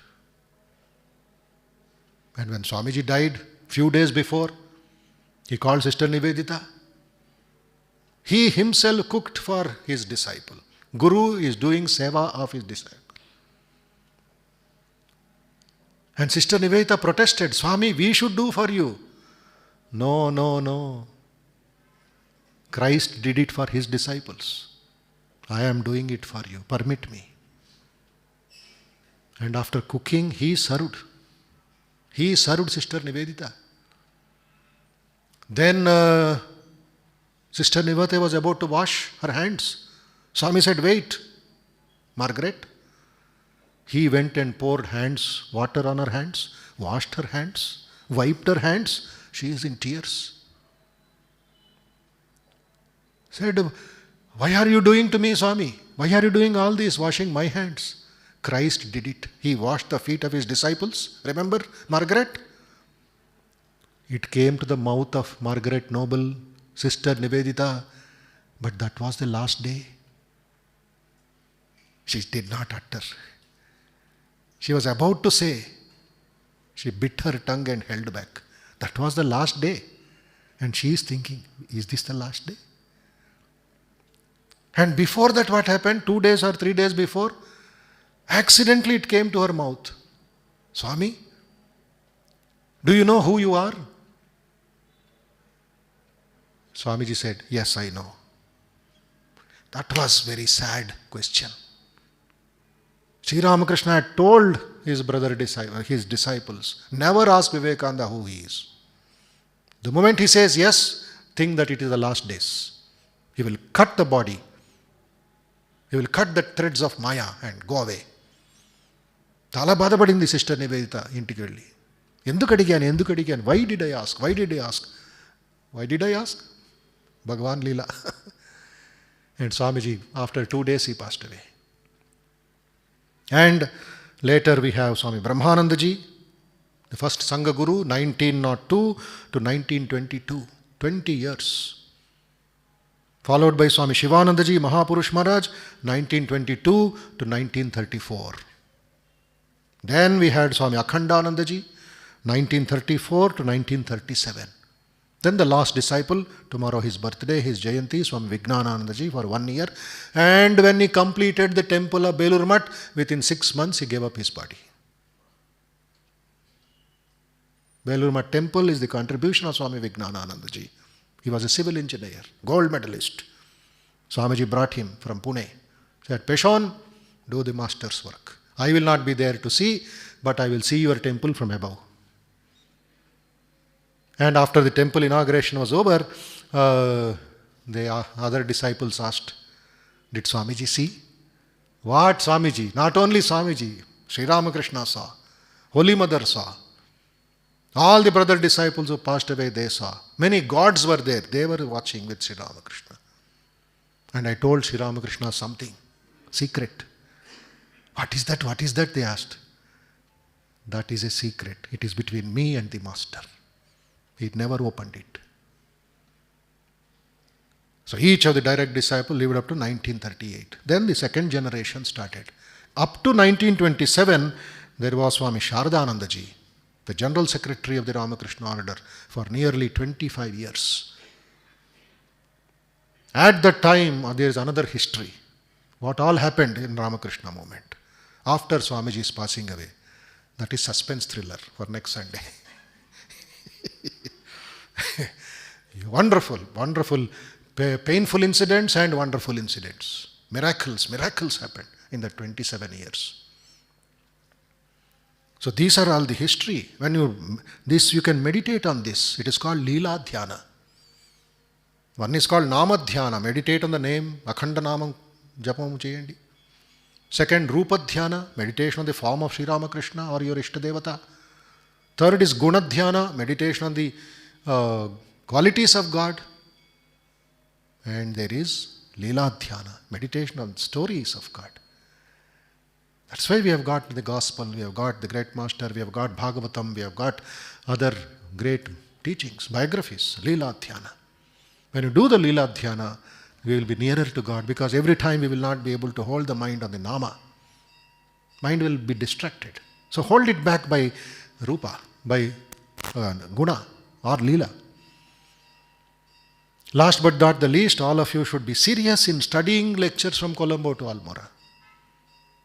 And when Swamiji died, few days before, he called Sister Nivedita. He himself cooked for his disciple. Guru is doing seva of his disciple. And Sister Nivedita protested, Swami, we should do for you. No, no, no. Christ did it for his disciples. I am doing it for you. Permit me. And after cooking, he served. He served Sister Nivedita. Then Sister Nivedita was about to wash her hands. Swami said, wait, Margaret. He went and poured water on her hands, washed her hands, wiped her hands. She is in tears. Said, why are you doing to me, Swami? Why are you doing all this, washing my hands? Christ did it. He washed the feet of his disciples. Remember, Margaret? It came to the mouth of Margaret Noble Sister Nivedita, but that was the last day. She did not utter. She was about to say. She bit her tongue and held back. That was the last day. And she is thinking, is this the last day? And before that, what happened? 2 days or 3 days before, accidentally it came to her mouth. Swami, do you know who you are? Swamiji said, yes, I know. That was very sad question. Sri Ramakrishna had told his his disciples, never ask Vivekananda who he is. The moment he says yes, think that it is the last days. He will cut the body. He will cut the threads of Maya and go away. చాలా బాధపడింది sister Nivedita ఇంటికి వెళ్ళి. ఎందుకు అడిగాను? Why did I ask? Why did I ask? Bhagavan Leela. And Swamiji, after 2 days, he passed away. And later we have Swami Brahmanandaji, the first Sangha Guru, 1902 to 1922, 20 years. Followed by Swami Shivanandaji, Mahapurush Maharaj, 1922 to 1934. Then we had Swami Akhandanandaji, 1934 to 1937. Then the last disciple, tomorrow his birthday, his Jayanti, Swami Vijnananandaji for 1 year. And when he completed the temple of Belur Math, within 6 months he gave up his body. Belur Math temple is the contribution of Swami Vijnananandaji. He was a civil engineer, gold medalist. Swamiji brought him from Pune. Said, Peshon, do the master's work. I will not be there to see, but I will see your temple from above. And after the temple inauguration was over, the other disciples asked, did Swamiji see? What Swamiji? Not only Swamiji, Sri Ramakrishna saw, Holy Mother saw. All the brother disciples who passed away, they saw. Many gods were there. They were watching with Sri Ramakrishna. And I told Sri Ramakrishna something, secret. What is that? What is that? They asked. That is a secret. It is between me and the master. He never opened it. So each of the direct disciples lived up to 1938. Then the second generation started. Up to 1927, there was Swami Shardanandaji, the General Secretary of the Ramakrishna Order for nearly 25 years. At that time, there is another history. What all happened in Ramakrishna movement after Swamiji's passing away. That is suspense thriller for next Sunday. Wonderful, painful incidents and wonderful incidents. Miracles happened in the 27 years. So these are all the history. When you can meditate on this. It is called Leela Dhyana. One is called Nama Dhyana. Meditate on the name. Akhanda Namam Japam cheyandi. Second, Rupa Dhyana. Meditation on the form of Sri Ramakrishna or your Ishtadevata. Third is Guna Dhyana. Meditation on the qualities of God. And there is Leela Dhyana. Meditation on stories of God. That's why we have got the Gospel, we have got the Great Master, we have got Bhagavatam, we have got other great teachings, biographies, Leela Dhyana. When you do the Leela Dhyana, we will be nearer to God, because every time we will not be able to hold the mind on the Nama. Mind will be distracted. So hold it back by Rupa, by Guna or Leela. Last but not the least, all of you should be serious in studying lectures from Colombo to Almora.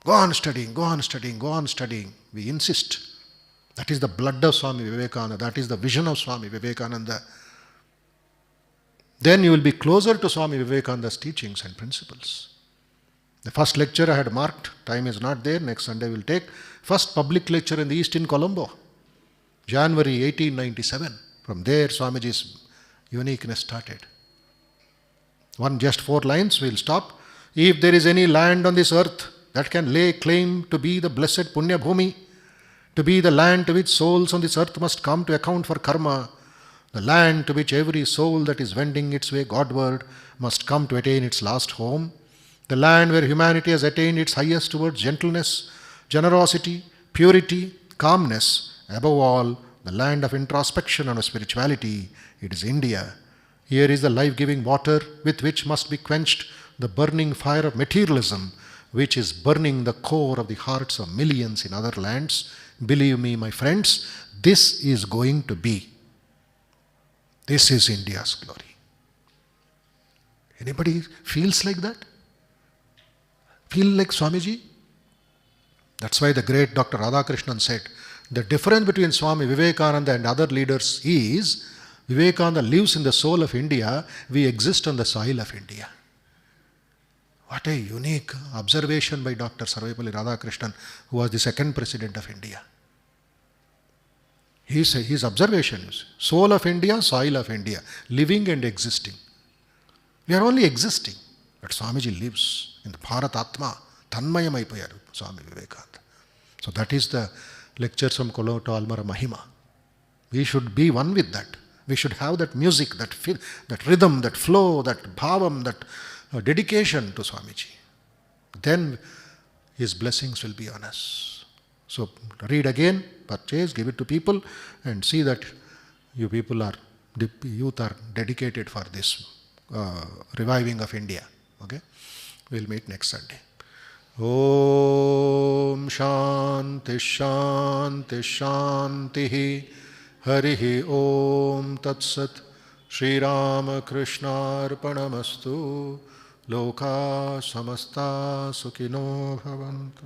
Go on studying. We insist. That is the blood of Swami Vivekananda. That is the vision of Swami Vivekananda. Then you will be closer to Swami Vivekananda's teachings and principles. The first lecture I had marked, time is not there, next Sunday we will take. First public lecture in the East in Colombo, January 1897. From there Swamiji's uniqueness started. Just 4 lines, we will stop. If there is any land on this earth that can lay claim to be the blessed Punya Bhumi, to be the land to which souls on this earth must come to account for karma, the land to which every soul that is wending its way Godward must come to attain its last home, the land where humanity has attained its highest towards gentleness, generosity, purity, calmness, above all, the land of introspection and of spirituality, it is India. Here is the life-giving water with which must be quenched the burning fire of materialism, which is burning the core of the hearts of millions in other lands. Believe me, my friends, this is going to be. This is India's glory. Anybody feels like that? Feel like Swamiji? That's why the great Dr. Radhakrishnan said, the difference between Swami Vivekananda and other leaders is, Vivekananda lives in the soul of India, we exist on the soil of India. What a unique observation by Dr. Sarvepalli Radhakrishnan, who was the second president of India. His observation is, soul of India, soil of India, living and existing. We are only existing, but Swamiji lives in the Bharat Atma, Tanmayam Aipayaru, Swami Vivekananda. So that is the lectures from Kolo to Almara Mahima. We should be one with that. We should have that music, that feel, that rhythm, that flow, that bhavam, that dedication to Swamiji. Then his blessings will be on us. So read again, purchase, give it to people, and see that you people are, the youth are dedicated for this reviving of India. Okay? We'll meet next Sunday. Om Shanti Shanti Shanti Harihi Om Tat Sat Shri Ramakrishna Arpanamastu Loka Samasta Sukhino Bhavantu.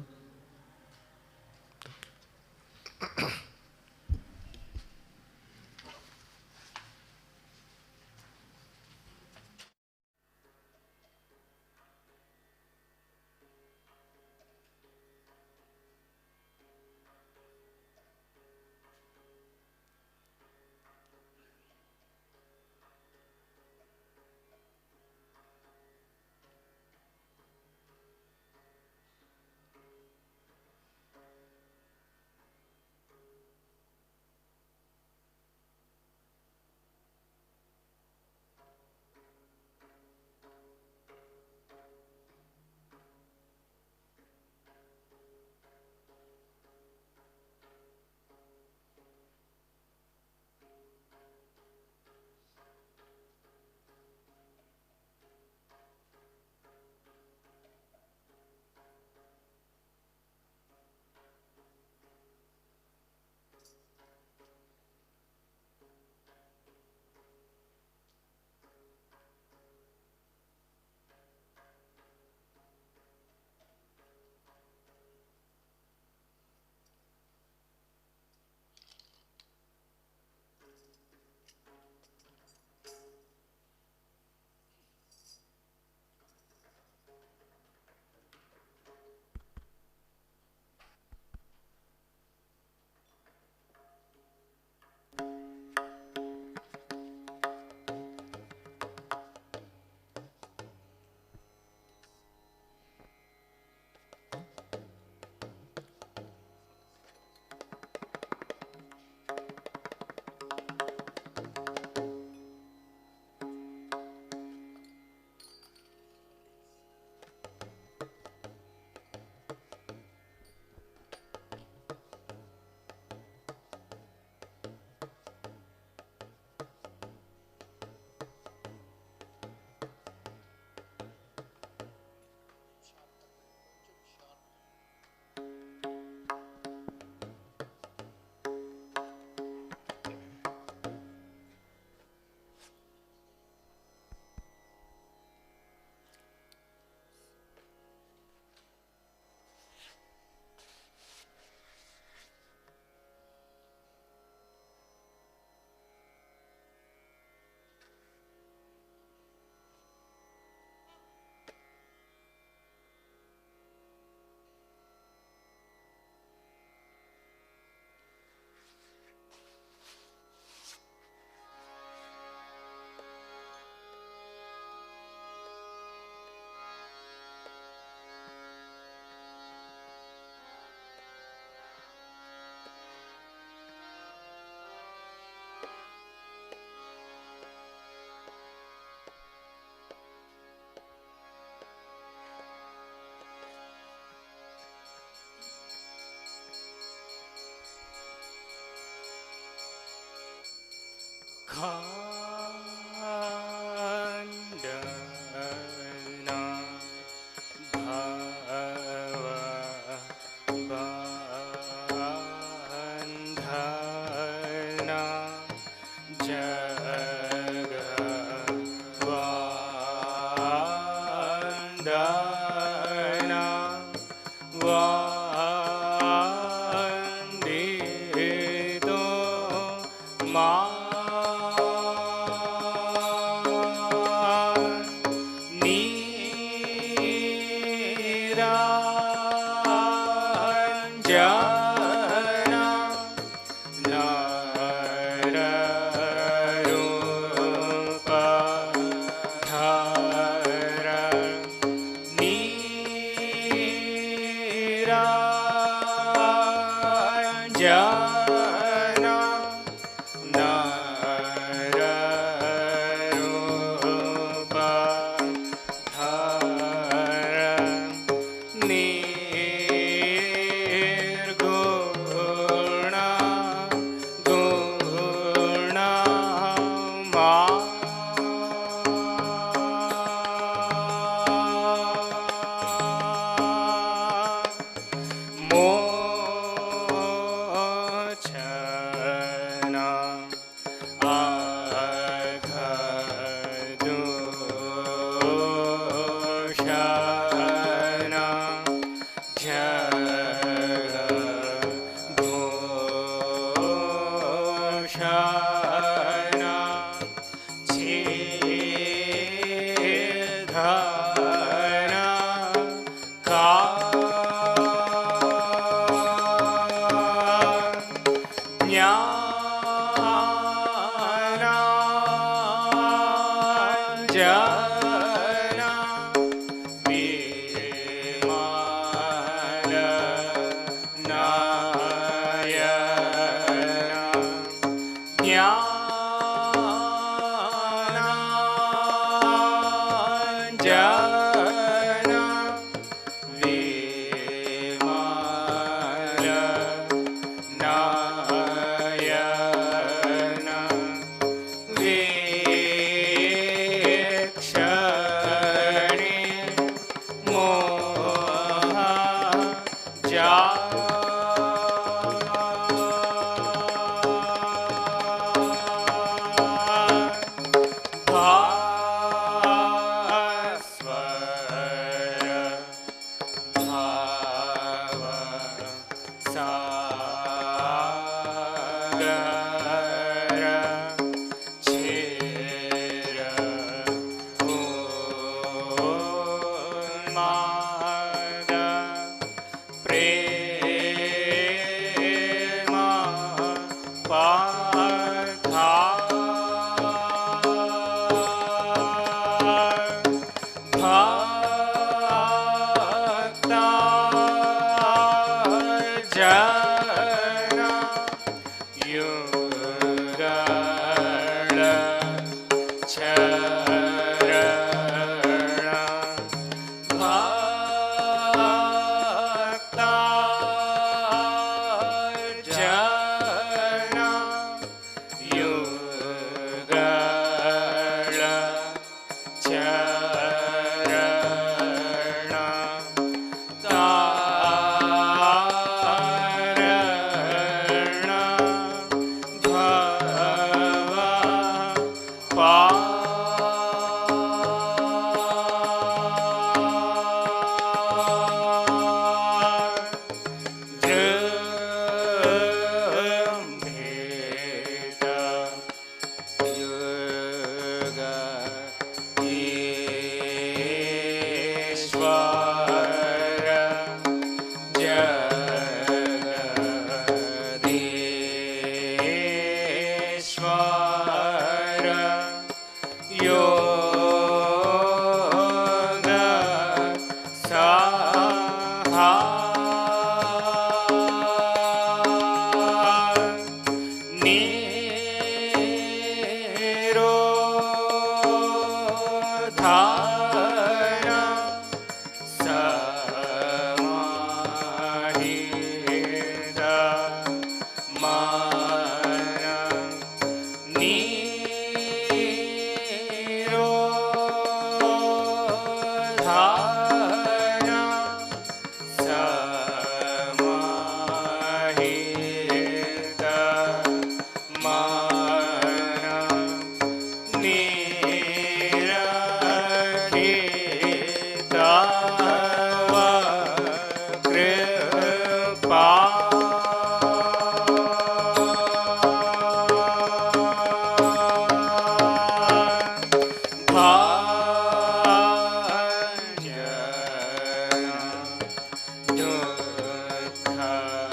दुःख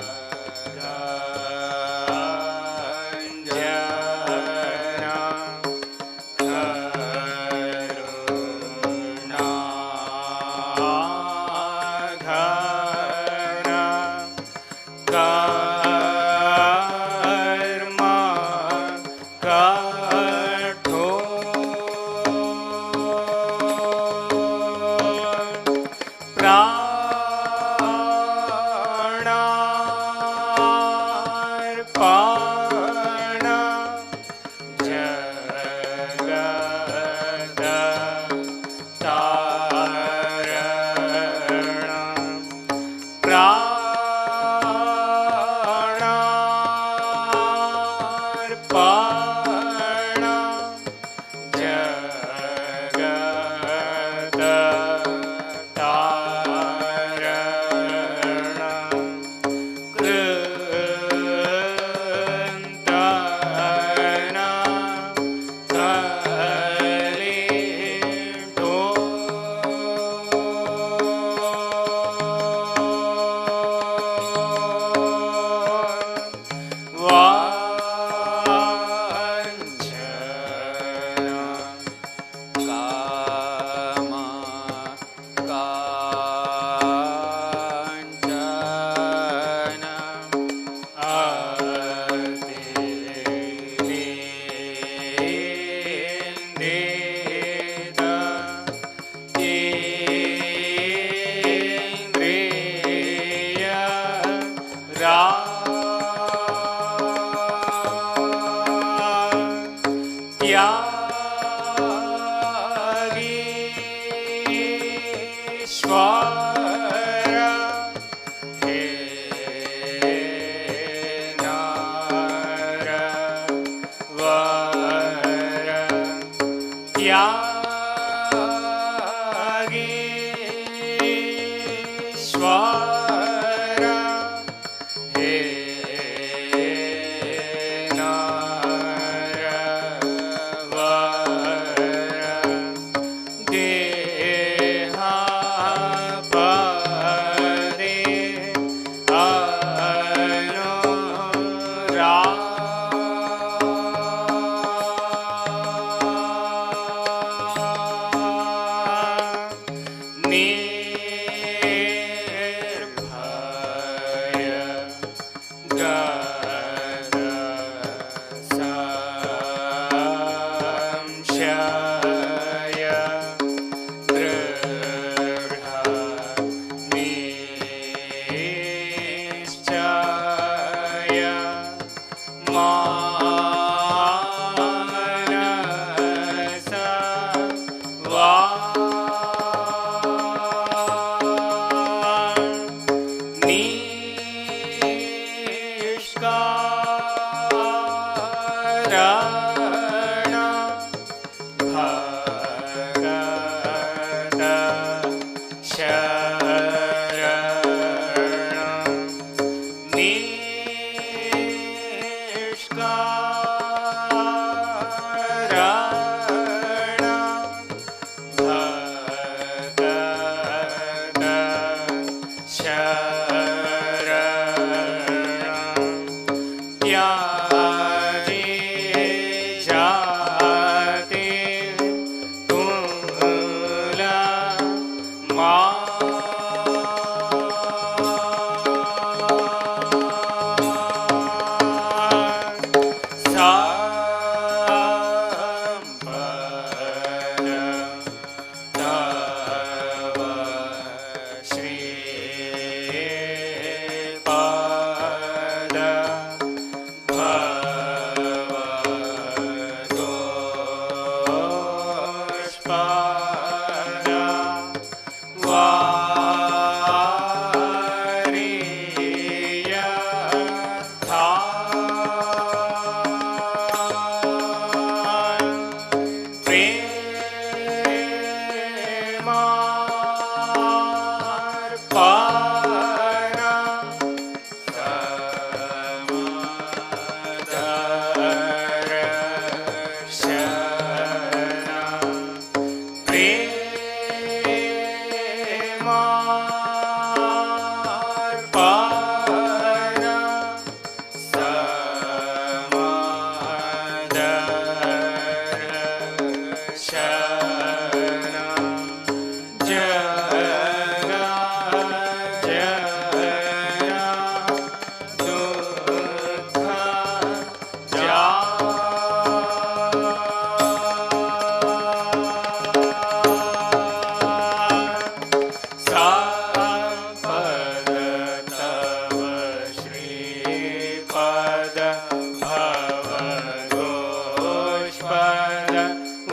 भवघोष्पद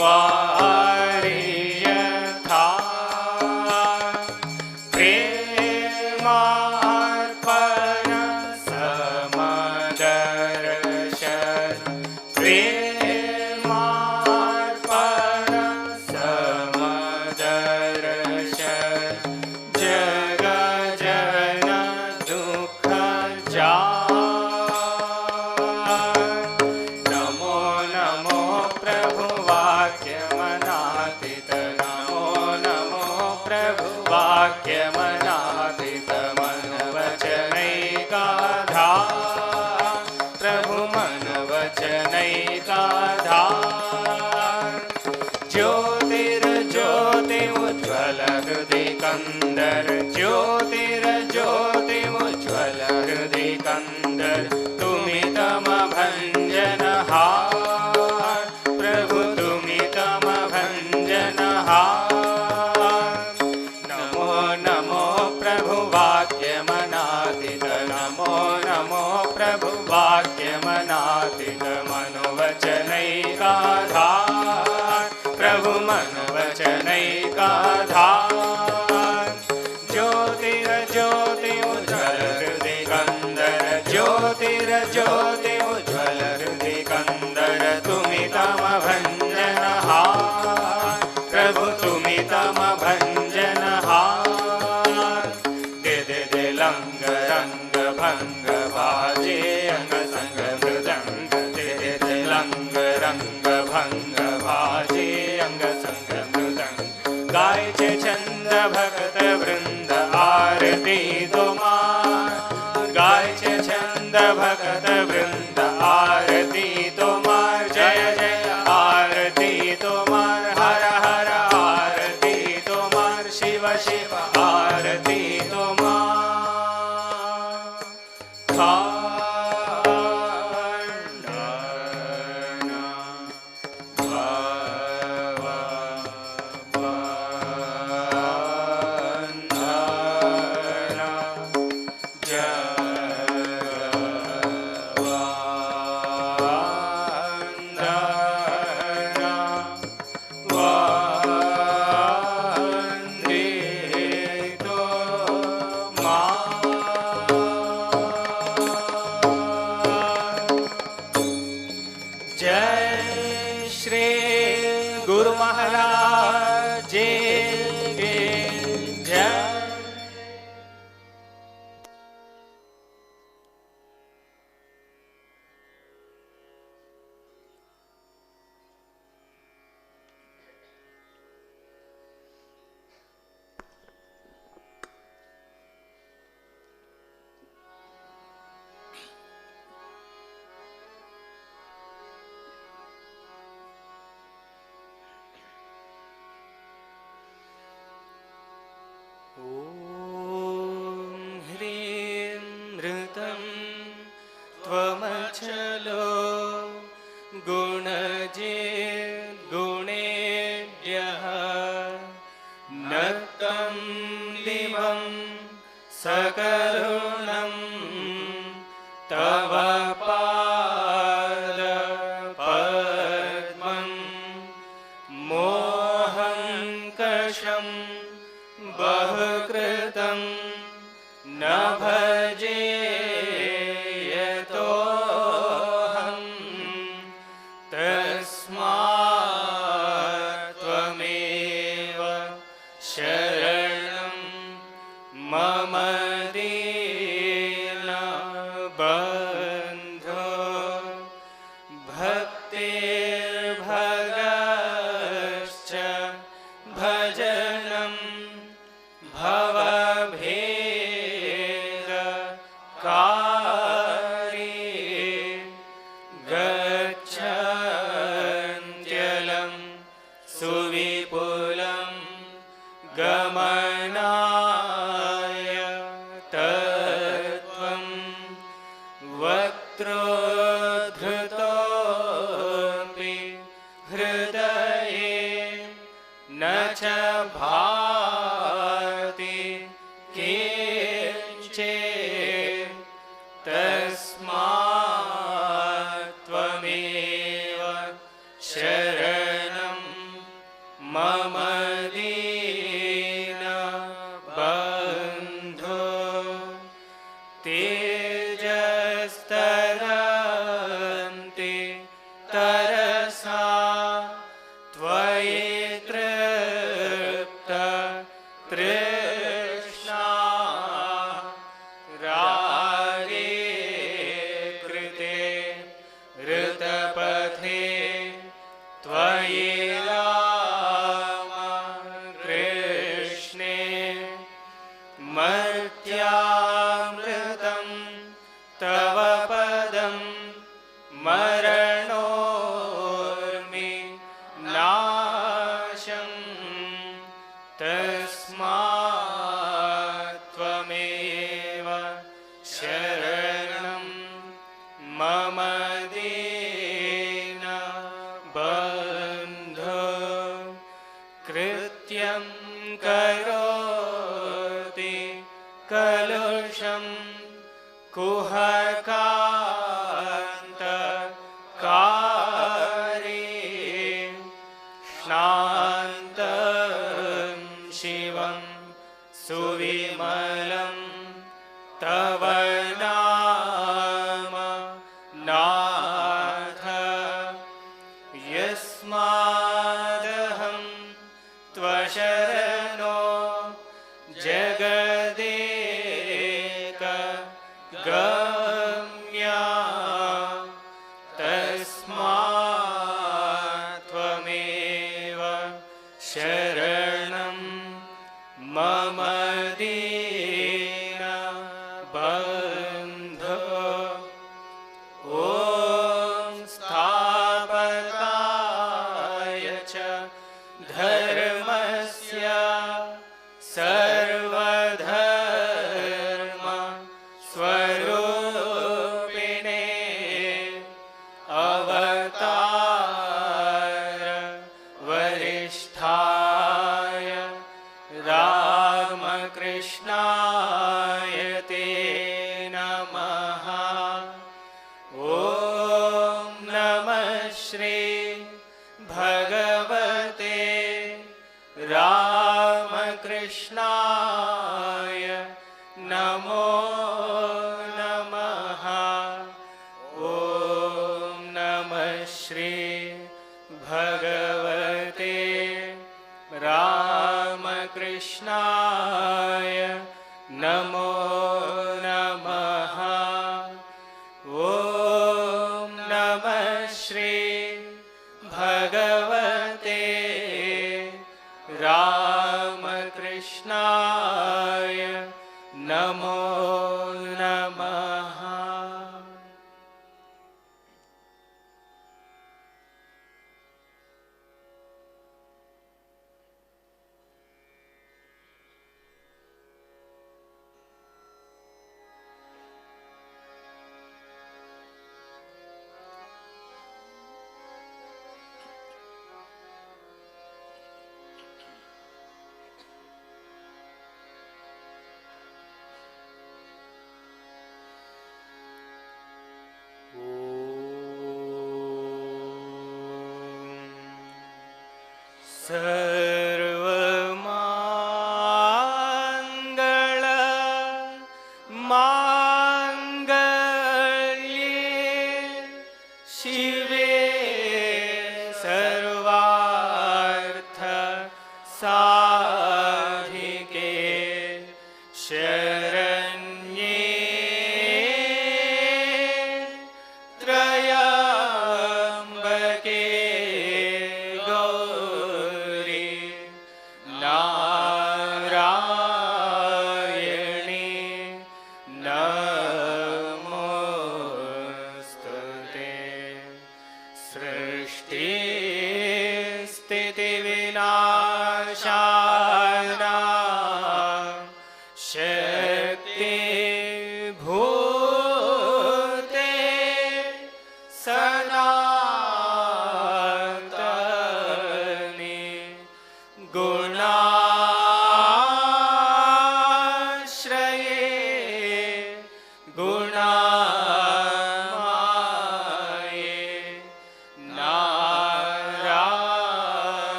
वारियथा प्रेमार्पण समदर्शन प्रेमार्पण समदर्शन जग जन दुःख जा नमो नमो प्रभु वाक्य मनातीत नमो नमो प्रभु वाक्य मनातीत मन वचनैकाधार प्रभु मन वचनैकाधार ज्योतिर्ज्योति उज्ज्वल हृदय कंदर ज्योतिर्ज्योति उज्ज्वल हृदय कंदर तुम्ही तम भंजन हार प्रभु तुम्ही तम भंजन हार नमो नमो प्रभु वाक्य मनातीत नमो नमो प्रभु वाक्य मनातीत मनोवचनैकाधार प्रभु मनोवचनैकाधार ज्योतिर्ज्योति उज्ज्वल हृदय कंदर ज्योतिर्ज्योति उज्ज्वल हृदय कंदर तुम्ही तम भंजन हार प्रभु तुम्ही तम भंजन हार दे दे दे लंग रंग भंग बाजे अंग संग मृदंग दे दे दे लंग रंग भंग बाजे अंग संग मृदंग गायचे छंद भक्त वृंद आरती तुम्हार गायचे छंद भक्त वृंद आरती तुम्हार जय जय आरती तुम्हार हर हर आरती तुम्हार शिव शिव आरती तुम्हार जय श्री गुरु महाराज जी की जय। त्वमचलो गुणजे गुणेभ्यः नक्तं दिवं सकरुणं तव पादपद्मं मोहं कषं बहुकृतं न भजे तस्मात् तव पदं मरणोर्मि नाशं तस्मात् त्वमेव शरणं मम दीनबन्धो कृत्यं करोति कलुषं कुहकान्तकारी शान्तं शिवं सुविमलं तव नाम नाथ यस्मादहं त्वशरणो जगदेक गम्या तस्मात् त्वमेव शरणं मम दीनबन्धो ॐ स्थापकाय च धर्मस्य सर्वधर्म स्वरूपिणे अवतार वरिष्ठाय रामकृष्णाय ते नमः ॐ नमः श्री भगवते रामकृष्णाय नमो नमः ॐ नमः श्री भगवते रामकृष्णाय नमो नमः ॐ नमः श्री भगवते रामकृष्णाय नमो नमः सर्वमङ्गल माङ्गल्ये शिवे सर्वार्थ साधिके शरण्ये त्र्यम्बके गौरी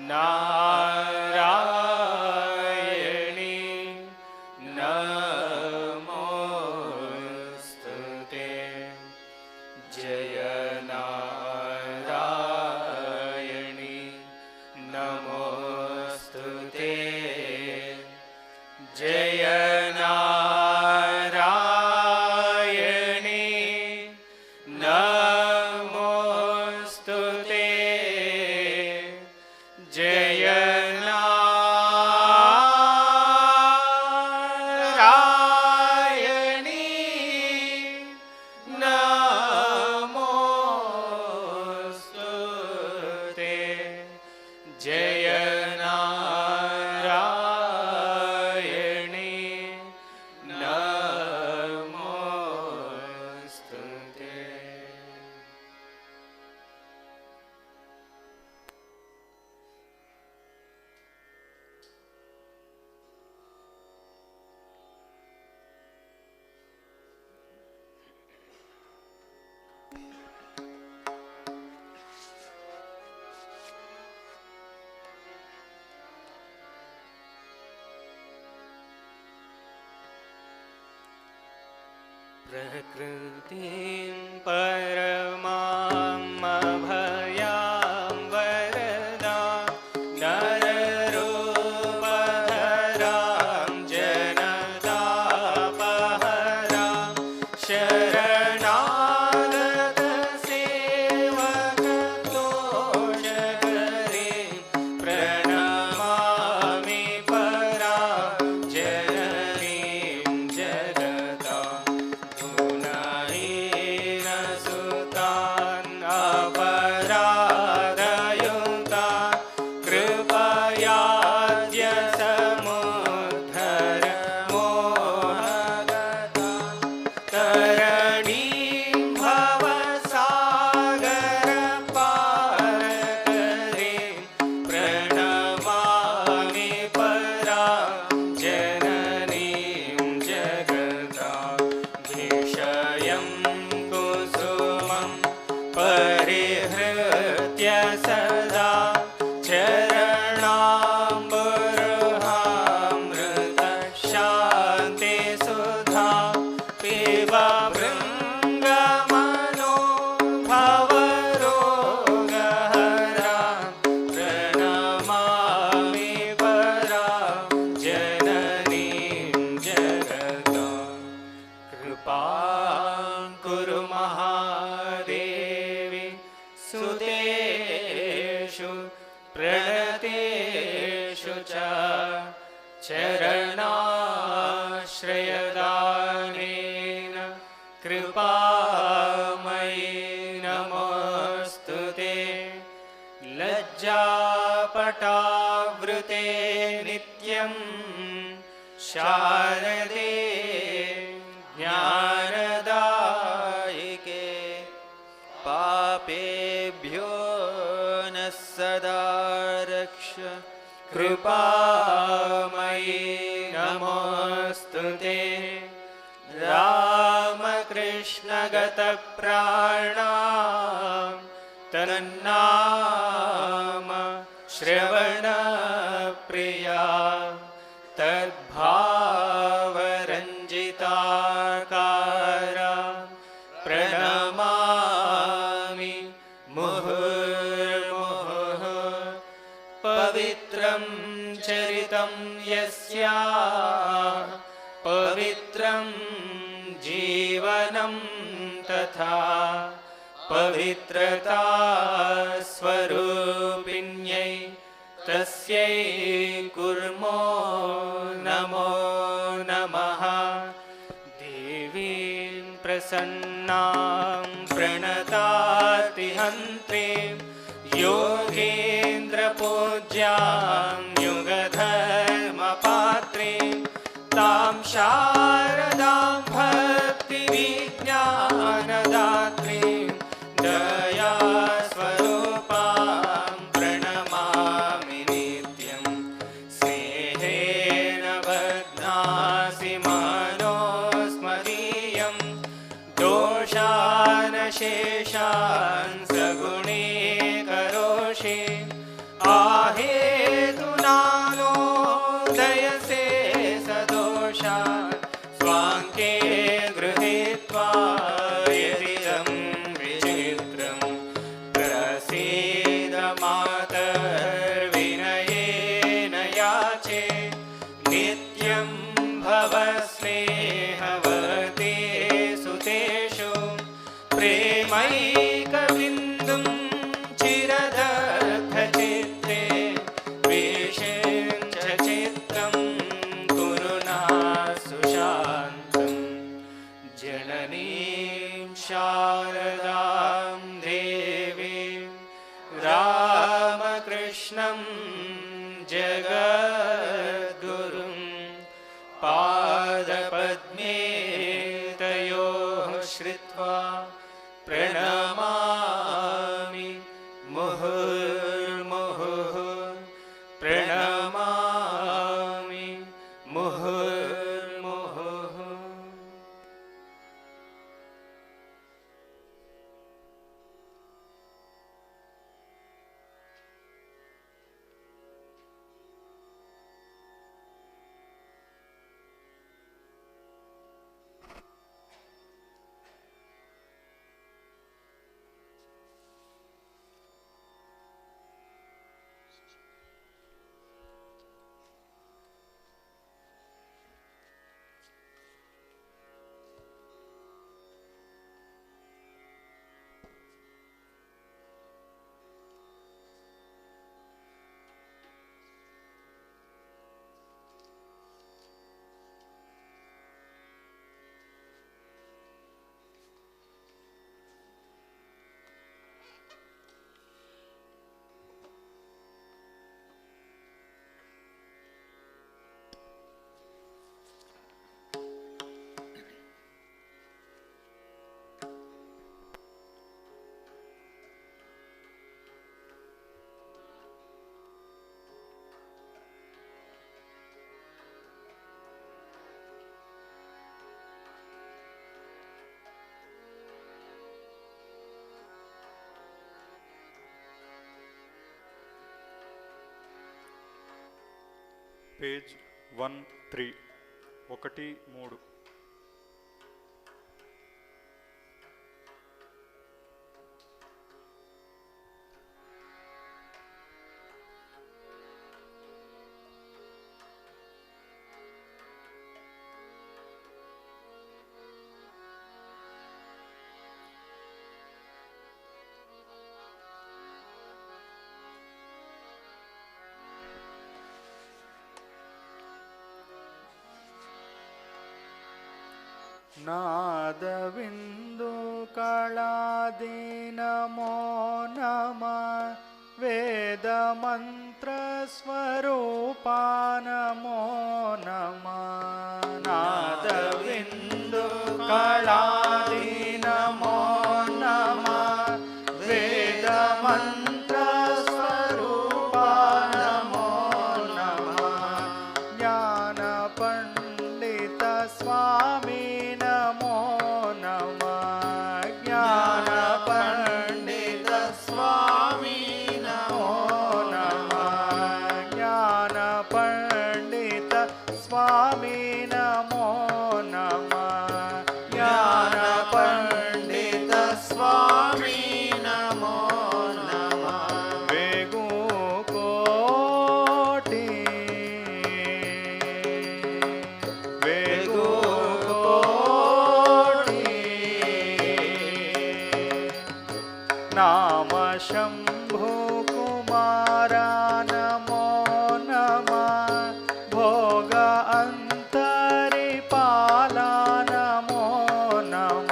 नारायणी नमोस्तुते जय नारायणी नमोस्तुते जय नारायणी नमोस्तुते जय नारायणी नमोस्तुते जय नारायणी नमोस्तुते। प्रकृतिं परमाम् अभयां वरदां नररूपधरां जनतापहरां शरणागतसेवकतोषकरीं प्रणमामि परां जननीं जगतां गुणहीनसुतान् अपराधयुतान् कृपयाद्य समुद्धर मोहगतान् तरणीं भवसागरपारकरीं प्रणमामि परां जननीं जगतां विषयं कुसुमं परिहृत्य सदा चरणाम्बुरुहामृतशान्तिसुधा पिब भृङ्गमनो भवरोगहरां प्रणमामि परां जननीं जगतां कृपां कुरु महादेवी सुतेषु प्रणतेषु च चरणाश्रयदानेन कृपामयि नमोऽस्तुते लज्जापटावृते नित्यं शारदे ज्ञानदायिके पापेभ्यो नः सदा रक्ष कृपामयि नमोऽस्तुते रामकृष्णगतप्राणां तन्नाम श्रवणप्रिया तद्भावरञ्जिताकारा प्रणमामि मुहुर्मुहुः पवित्रं चरितं यस्या पवित्रं जीवनं तथा पवित्रता स्वरूपिण्यै तस्यै कुर्मो नमो नमः। देवीं प्रसन्नां प्रणतातिहन्त्रीं योगेन्द्रपूज्यां युगधर्मपात्रीं तां शारदां भक्तिविज्ञानदात्रीं दयास्वरूपां प्रणमामि नित्यं स्नेहेन बध्नासि मनोस्मदीयं दोषानशेषान् सगुणीकरोषि आहे कृष्णं जगद्गुरुं पादपद्मे तयोः श्रित्वा प्रणमामि मुहुर्मुहुः प्रणमामि मुहुर्मुहुः. పేజ్ 13 1-3. ನಾದವಿಂದು ಕಳಾದಿ ನಮೋ ನಮಃ ವೇದ ಮಂತ್ರ ಸ್ವರೂಪ ನಮೋ ನಮಃ. ನಾದವಿಂದು ಕಳಾದಿ ನಮೋ ನಮಃ ವೇದ ಮಂತ್ರ ಸ್ವರೂಪ ನಮೋ ನಮಃ. ಜ್ಞಾನ ಪಂಡಿತ ಸ್ವಾಮಿ ನಮೋ ನಮಃ. ಜ್ಞಾನ ಪಂಡಿತ ಸ್ವಾಮಿ ನಮೋ ನಮಃ. ಜ್ಞಾನ ಪಂಡಿತ ಸ್ವಾಮಿ ನಮೋ ನಮಃ. ಜ್ಞಾನ ಪಂಡಿತ ಸ್ವಾಮಿ ನಮೋ ನಮಃ. ವೇಗು ಕೋಟಿ ವೇಗು ನಾಮ ಶಂಭು ಕುಮಾರ ನಮೋ ನಮಃ. ಭೋಗ ಅಂತರಿಪಾಲ ನಮೋ ನಮಃ.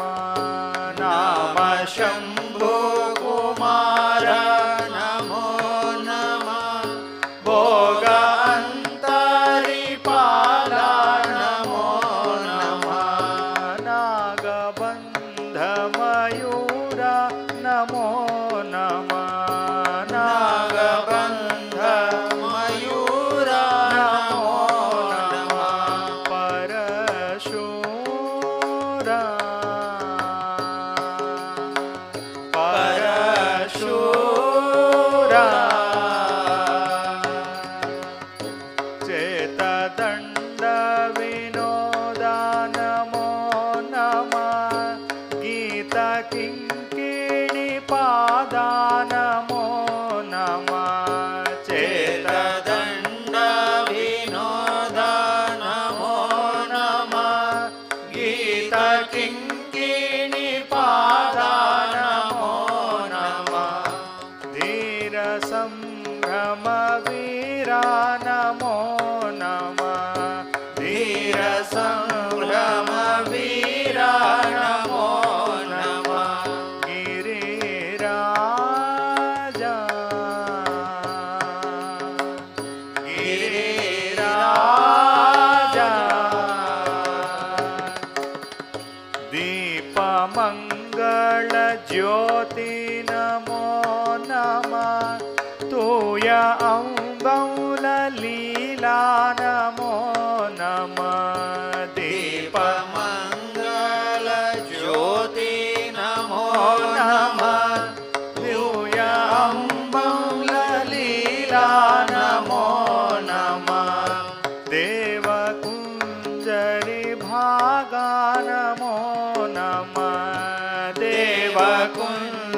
ನಾಮ ಶಂಭು ಕುಮಾರ ನಮೋ ನಮಃ. ಭೋಗ ಅಂತರಿಪಾಲ ನಮೋ ನಮಃ. ನಾಗಬಂಧ ಮಯೂರ ನಮೋ ನಮಃ. ನಾಗಬಂಧ ಮಯೂರ ನಮೋ ನಮಃ. ಪರಶೂರ ಪರಶೂರ ಚೇತದಂಡ ವಿನೋದ ನಮೋ ನಮಃ. ಗೀತ ಕಿಂಕಿಣಿ ಪಾದ ನಮೋ ನಮಃ. ಚೇತದಂಡ ವಿನೋದ ನಮೋ ನಮಃ. ಗೀತ ಕಿಂಕಿಣಿ ಪಾದ ನಮೋ ನಮಃ. ಧೀರ ಸಂಭ್ರಮ ವೀರ ನಮೋ ನಮಃ. ಧೀರ ಸಂಭ್ರಮ ವೀರ ನಮೋ ನಮಃ. ಗಿರಿರಾಜ लीला नमो नमः दीपमङ्गल ज्योति नमो नमः लीला नमो नमः देवकुञ्जरि भागा नमो नमः देवकुञ्जरि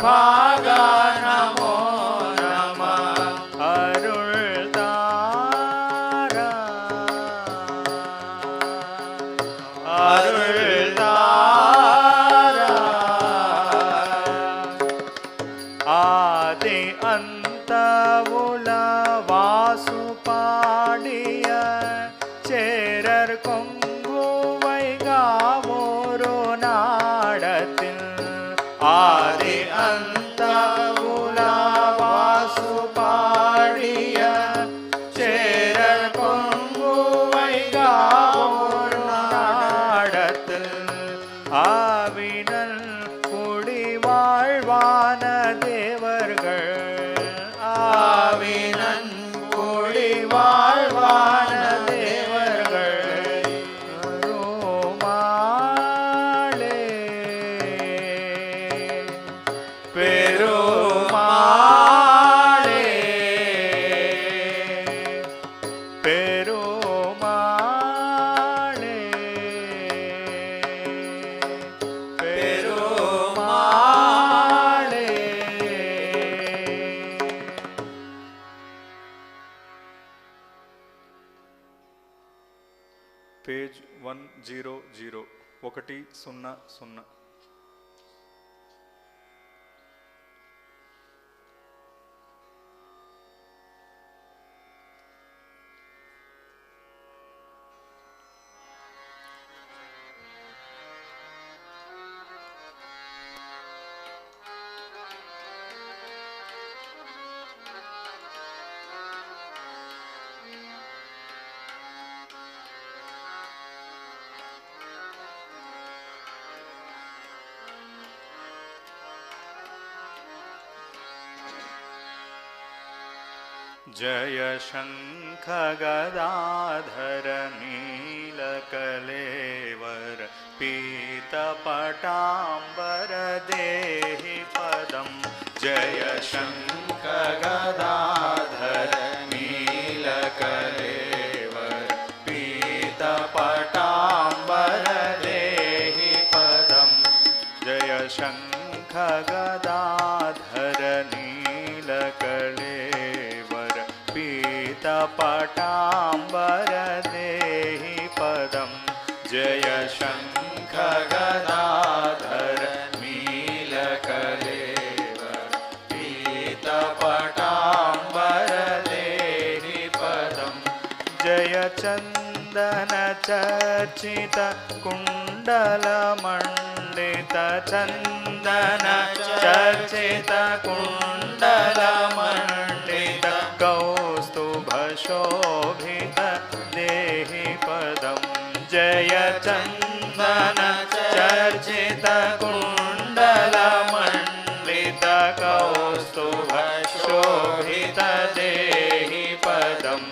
भागा नमो नमः अरुळतारा अरुळतारा आदि अंतवुल वासुपाडिय चेरर कोंगुवै गावोरो नाडतिल आदि अंतवुल वासुपाडिय चेरर कोंगुवै गावोरो नाडतिल आविनल कुडी வாழ்வான தேவர்கள் ஆவினன் கூடி வாழ்வான தேவர்கள் பெருமாளே பெருமாளே பெருமாளே பெருமாளே పేజ్ 100 100. जय शंख गदाधर नीलकलेवर पीत पटांबर देहि पदम जय शंख गदाधर नीलकलेवर पीत पटांबर देहि पदम जय शंख गदाधर नीलकलेवर पीत पटांबर देहि पदम जय शंख गदाधर नीलकलेवर पीत पटांबर देहि पदम जय चंदन चर्चित कुंडल मंडित चंदन चर्चित कुंडल मंडित कौस्तुभ शोभित देहि पदम जय चंदन चर्चित कुंडल मंडित कौस्तुभ शोभित देहि पदम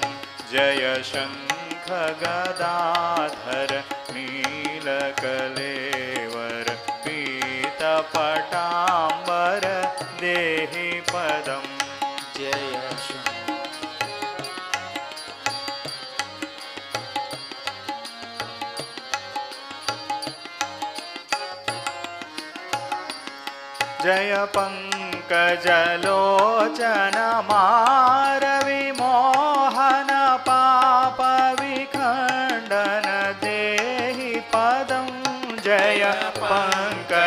जय शंख गदाधर नीलकलेवर पीत पटांबर देहि पदम जय जय पंकजलोचन मारवि मोहन पाप विखंडन देहि पदम जय पंकजलोचन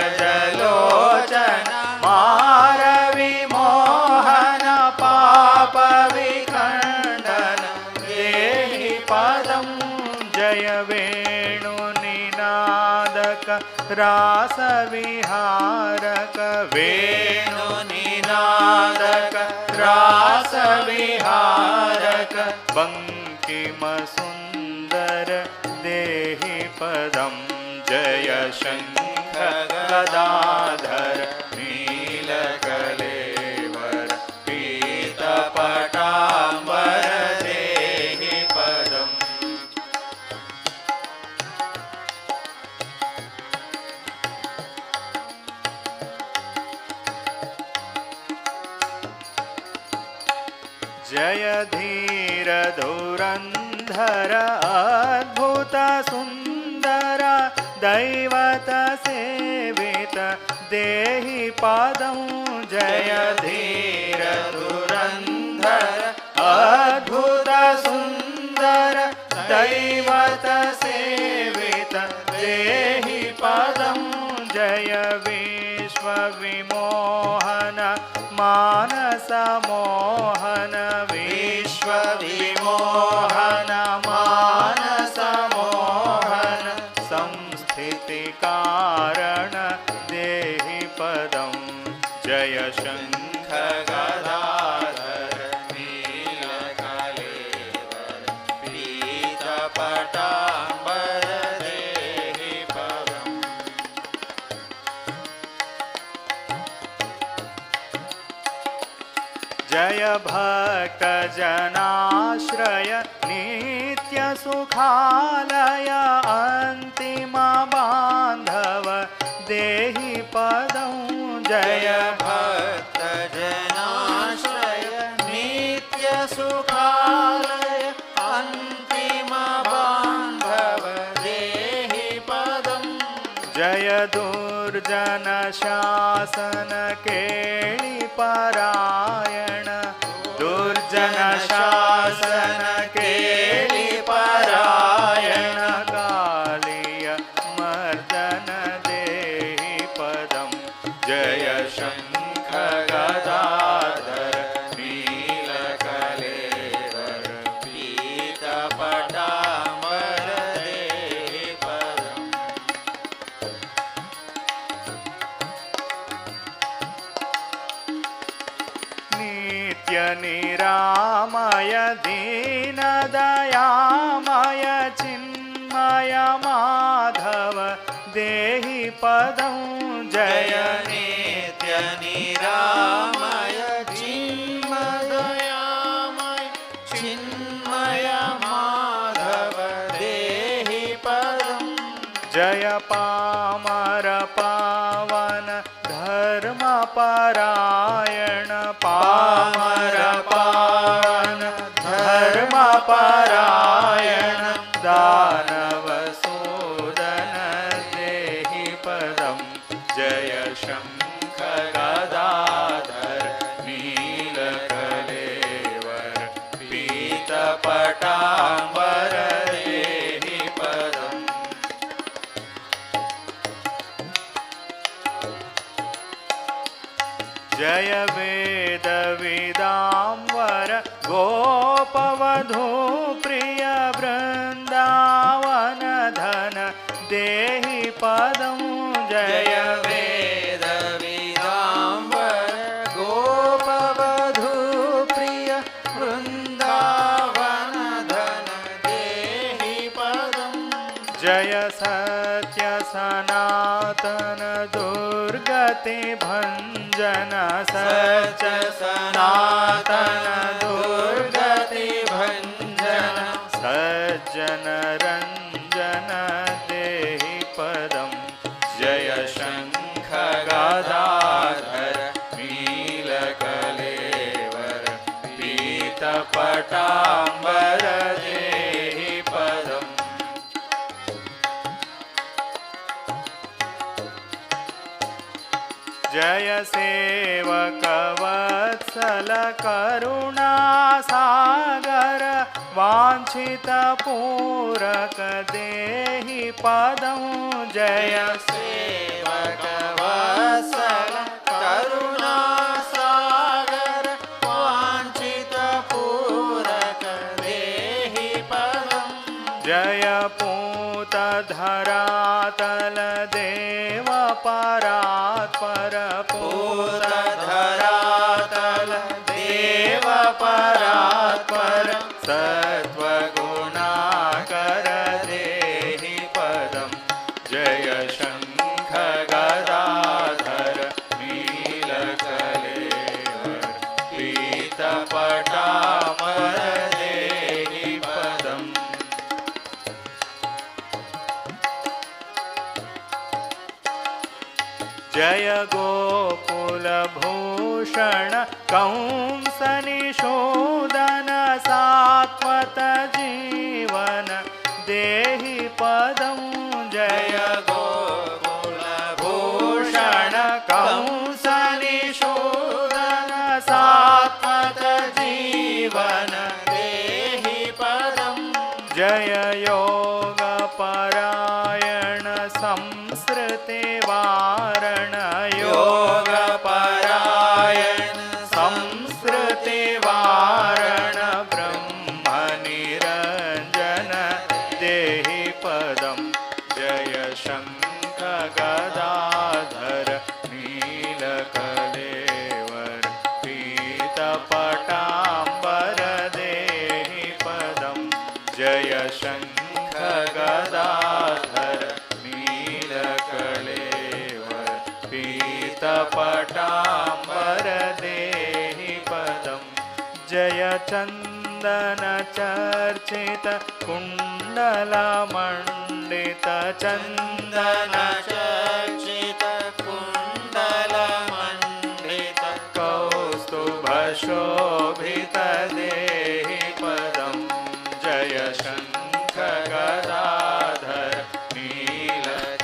मारवि मोहन पाप विखंडन देहि पदम जय वेणु निनादक रास विहारक वेणु निनादक रास विहारक बंकिम सुंदर देहि पदम जय शंख गदाधर नीलकलेवर पीत पटांबर जय धीर धुरंधर अद्भुत सुंदर दैवत सेवित देहि पदं जय धीर धुरंधर अद्भुत सुंदर दैवत सेवित देहि पदं जय विश्व विमोहन मानस मोहन विश्व विमोहन मानस मोहन संस्थिति कारण देहि पदं जय शंख गदाधर नीलकलेवर पीत पटांबर देहि पदं जय भक्त जनाश्रय नित्य सुखालय अंतिम बांधव देहि पदं जय भक्त जनाश्रय नित्य सुखालय अंतिम बांधव देहि पदं जय दुर्जन शासन केळि परायण दुर्जन शासन केळि परायण कालिय मर्दन देहि पदं जय शंख गदाधर नीलकलेवर पीत पटांबर देहि पदं नित्य निरामय दीन दयामय चिन्मय माधव देहि पदं जय नित्य निरामय चिन्मय दयामय चिन्मय माधव देहि पदं जय पामर पावन धर्म परायण पामर पावन धर्म परायण दानव सूदन देहि पदं जय शंख गदाधर नीलकलेवर पीत पटांबर देहि पदं जय वेद विदांवर गोपवधू प्रिय वृंदावन धन देहि पदं जय वेद विदांवर गोपवधू प्रिय वृंदावन धन देहि पदं जय सत्य सनातन दुर्गति भंजन सच सनातन दुर्गति भंजन सज्जन रंजन देहि पदं जय शंख गदाधर नीलकलेवर पीत पटांबर देहि पदं जय सेवक वत्सल करुणा सागर वांछित पूरक देहि पदं जय सेवक वत्सल करुणा सागर वांछित पूरक देहि पदं जय पूत धरातल देव परात्पर पूत धरातल देव परात्पर सत्वगुणाकर देहि पदं जय शंख गदाधर नीलकलेवर पीत पटांबर देहि पदं जय गोकुल भूषण कंस निषूदन जीवन देहि पदं जय योगपरायण संस्कृति वारण योगपरायण संस्कृति वारण ब्रह्म निरंजन देहि पदं जय शंख गदाधर नीलकलेवर पीतपटाम्बर देहि पदं जय शंख गदाधर नीलकलेवर पीतपटाम्बर देहि पदं जय चंदन चर्चित कुंडल मंडित चंदन चर्चित कुंडल मंडित कौस्तुभ शोभित देहि पदं जय शंख गदाधर नीलकलेवर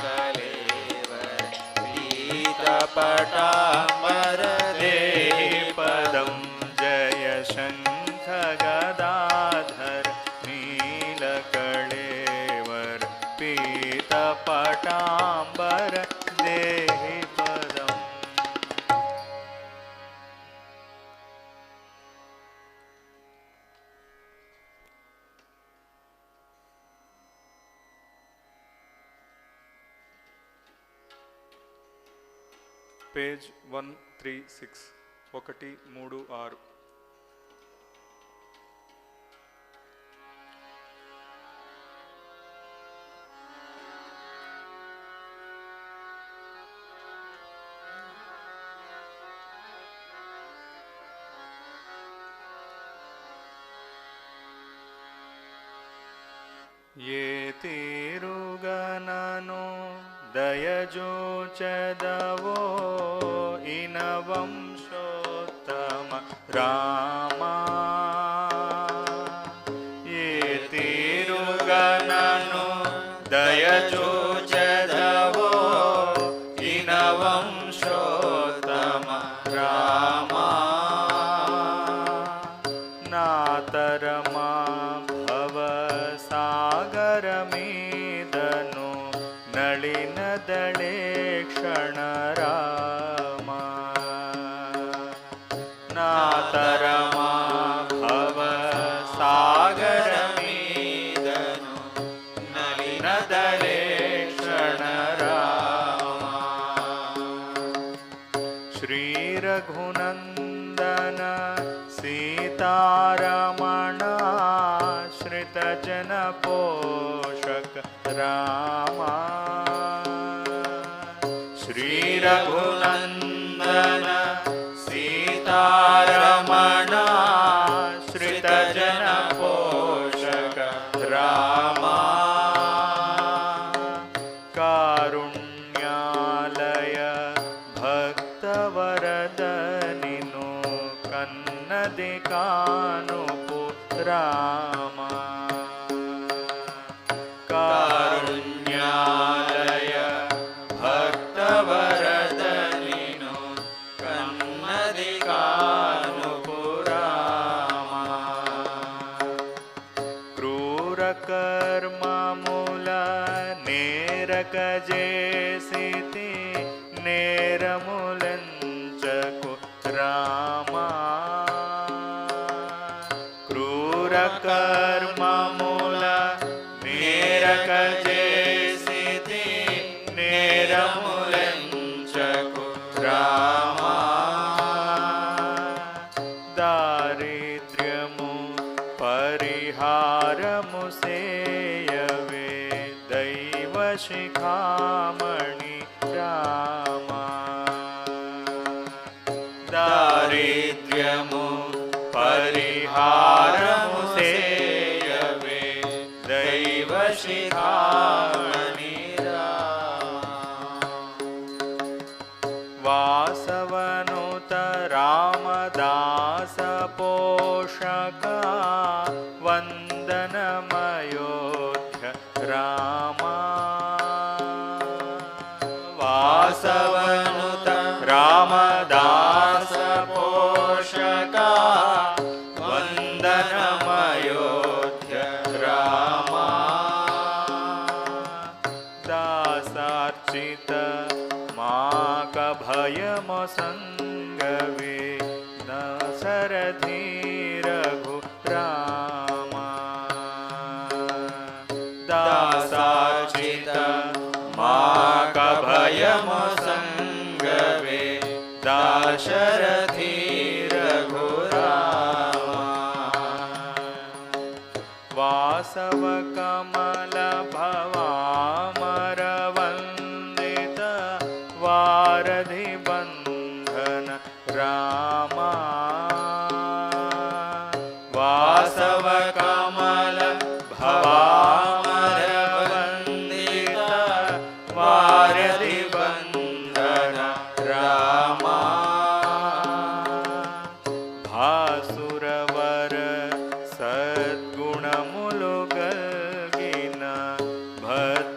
पीतपटाम्बर देहि पदं जय शंख गदाधर नीलकलेवर पीतपटाम्बर देहि पदम्. పేజ్ 136 136. ये तिरुगननो दयजोचदवो इनवंशोत्तम रामा ये तिरुगननो दयजोचदवो इनवंशोत्तम रामा नातरमा भवसागरमीदनु नलिनदळे क्षणरामा नातरमा भवसागरमीदनु नलिनदळे क्षणरामा श्रीरघुनन्दन सीतारमणा श्रितजनपोषक रामा श्रीरघुनन्दन सीतारमणा श्रितजनपोषक रामा कारुण्यालय भक्तवरदनिनु कन्नदिकानुपु रामा कारुण्यालय भक्तवरदनिनु कन्नदिकानुपु रामा क्रूरकर्ममूल नेरकजेसिति नेरमुलञ्चकु रामा क्रूरकर्ममूल नेरकजेसिति नेरमुलञ्चकु रामा दारिद्र्यमु परिहारमु सेयवे दैवशिखामणि रामा दारिद्र्यमु परिहारमु सेयवे दैवशिखामणि वासवनुत रामदास पोषक वन्दनमयोध्य रामा वासवनुत रामदास पोषक वन्द वनमयोध्य राम दासार्चित माकभयमसङ्गवे दशरथी रघु राम दासार्चित माकभयमसङ्गवे दाशरथी रघुराम वासव कमल भवामरवन्दित वारधि बन्धन राम वासव कमल भवामरवन्दित वारधि बन्धन राम भासुरवर सद्गुणमुलुगल्गिन भद्राद्रीश्वर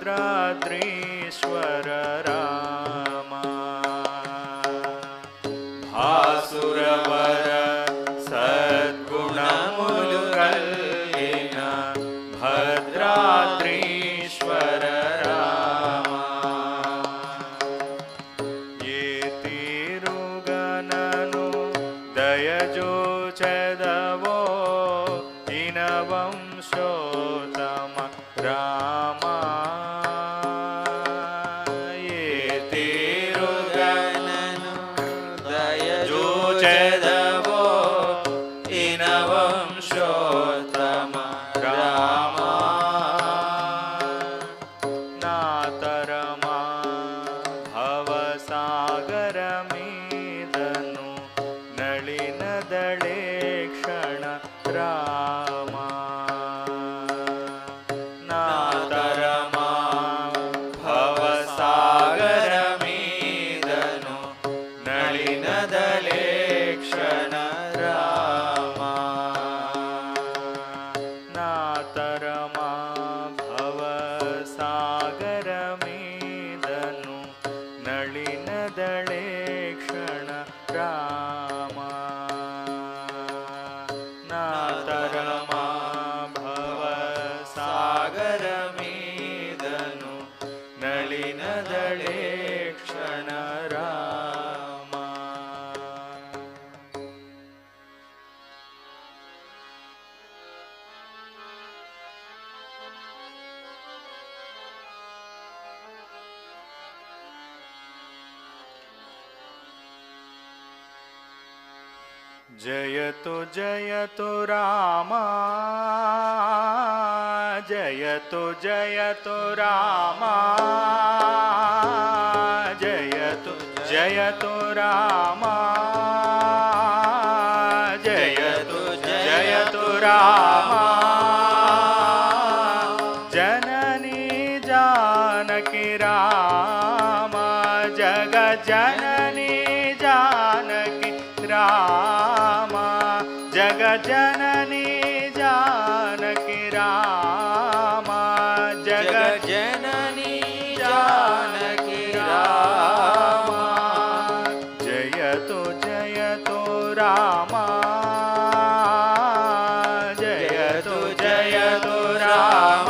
राम भासुरवर सद्गुणमुलुगल्गिन भद्राद्रीश्वर राम ये तिरुगननु दयजो चदवो इनवंशोतम राम ये तिरुगननु दयजो चदवो इनवंशोतम राम नातरमा भवसागरमीदनु नಳಿನದಳೆ ಕ್ಷಣ ರಾಮ ನಾತರಮ ಭವಸಾಗರಮೀದನು ನಳಿನದಳೆ ಕ್ಷಣ ರಾಮ ನಾತರಮ ಭವಸಾಗರಮೀದನು ನಳಿನದಳೆ ಕ್ಷಣ ರಾಮ ನಾತರಮ ಭವಸಾಗರಮೀದನು ನಳಿನದಳೆ ಕ್ಷಣ ರಾಮ जयतु जयतु राम जयतु जयतु राम जयतु जयतु राम जयतु जयतु राम जननी जानकी राम जग जननी जानकी राम जग जननी जानकी राम जग जननी जानकी राम जयतु जयतु राम जयतु जयतु राम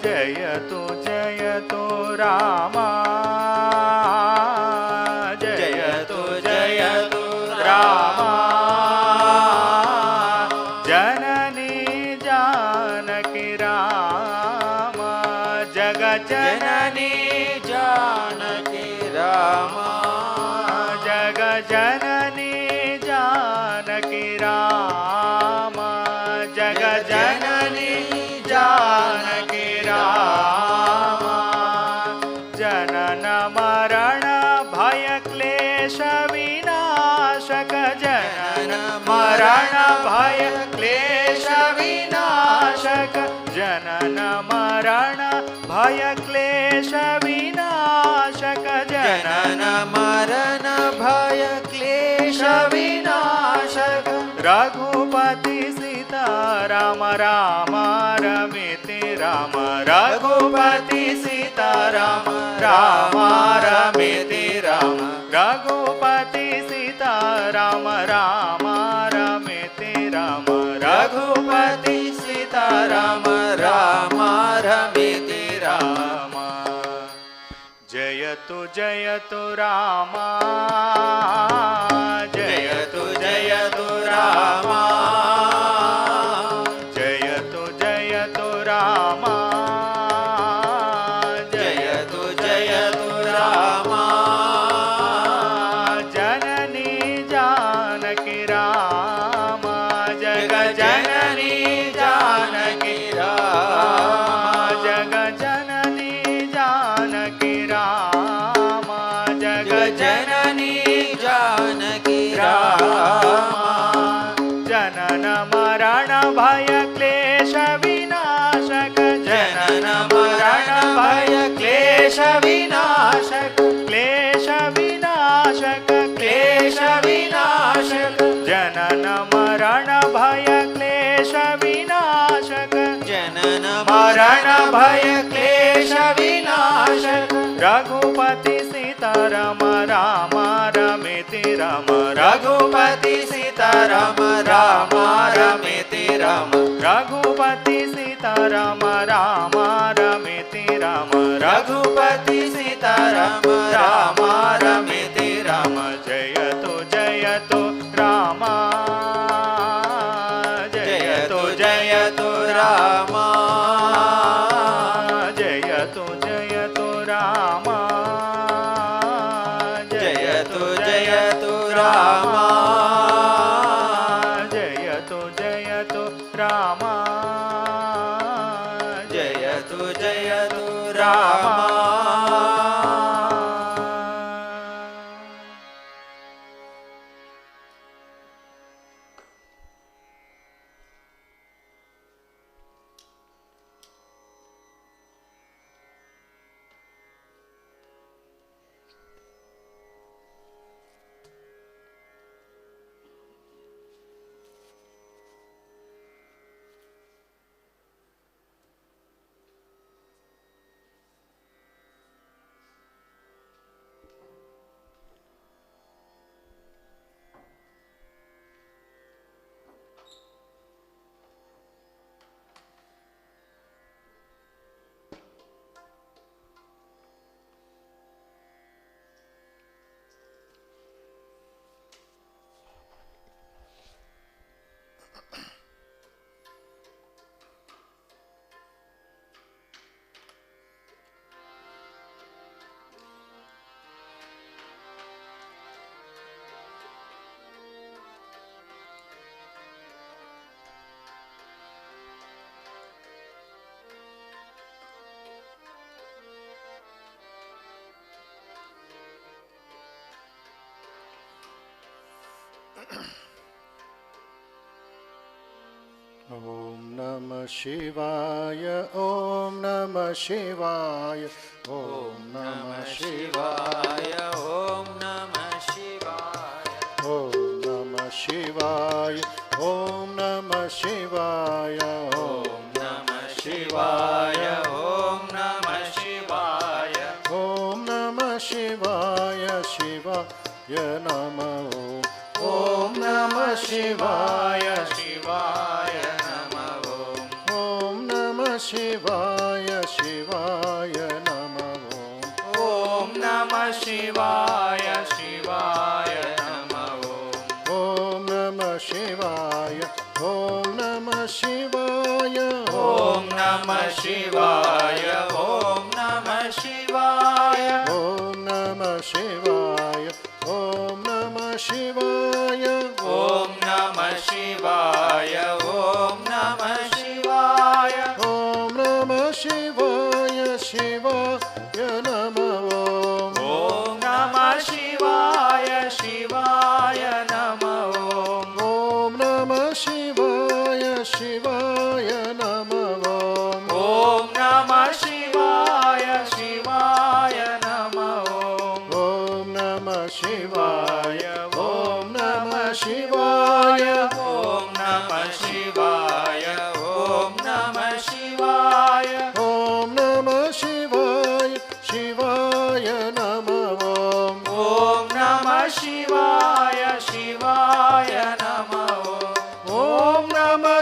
जयतु जयतु राम जयतु जयतु राम जननी जानकी राम जग जननी जानकी राम जग जननी जानकी राम जग जननी जानकी राम जनन मरण भय क्लेश विनाशक जनन मरण भय क्लेश विनाशक जनन मरण भय क्लेश विनाशक जनन मरण भय क्लेश विनाशक रघुपति सीता राम राम रमिति राम रघुपति सीता राम राम रमिति राम रघुपति सीता राम राम रमिति रघुपति सीताराम राम रमिति राम जयतु जयतु राम जयतु जयतु राम जयतु जयतु राम जयतु जयतु राम जननी जानकी राम जग जननी जानकी राम जग जननी जानकी राम जग जननी जानकी राम जनन मरण भय क्लेश विनाशक जनन मरण भय क्लेश विनाशक क्लेश विनाशक क्लेश विनाशक जनन मरण भय क्लेश विनाशक जनन मरण भय क्लेश विनाशक रघुपति सीताराम राम रमिति राम रघुपति सीताराम राम रमिति राम रघुपति सीताराम राम रमिति राम रघुपति सीताराम राम रमिति राम जयतु जयतु राम जयतु जयतु राम जयतु जयतु राम जयतु जयतु राम जयतु जयतु राम जयतु जयतु Ram Om Namah Shivaya, Om Namah Shivaya, Om Namah Shivaya, Om Namah Shivaya, Om Namah Shivaya, Om Namah Shivaya, Om Namah Shivaya, Om Namah Shivaya, Om Namah Shivaya, Shivaya Namah Om Namah Shivaya, Shivaya Namah Om Namah Shivaya, Shivaya Namah Om Namah Shivaya, Shivaya Namah Om Namah Shivaya, Om Namah Shivaya, Om Namah Shivaya, Om Namah Shivaya, Om Namah Shivaya, Om Namah Shivaya, Om Namah Shivaya, Om Namah Shivaya, Om Namah Shivaya, Shivaya Namah Om Namah Shivaya, Shivaya Namah Om Namah Shivaya, Shivaya Namah Om Namah Shivaya, Shivaya Namah Om Namah Shivaya, Om Namah Shivaya, Om Namah Shivaya, Om Namah Shivaya, Om Namah Shivaya, Shivaya Namah Om Namah Shivaya, Shivaya Namah Om Namah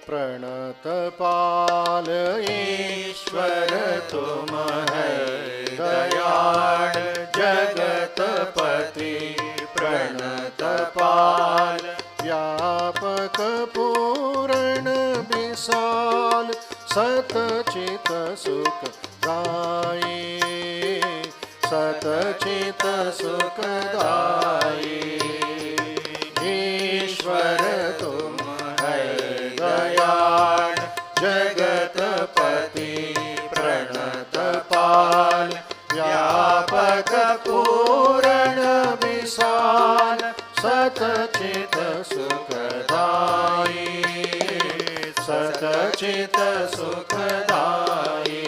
प्रणतपाल ईश्वर तुम है दयाल जगतपति प्रणतपाल व्यापक पूर्ण विशाल सतचित सुखदायी सतचित सुखदायी ईश्वर तुम है दयाल जगतपति प्रणतपाल व्यापक पूर्ण विशाल सतचित सुखदायी सतचित सुखदायी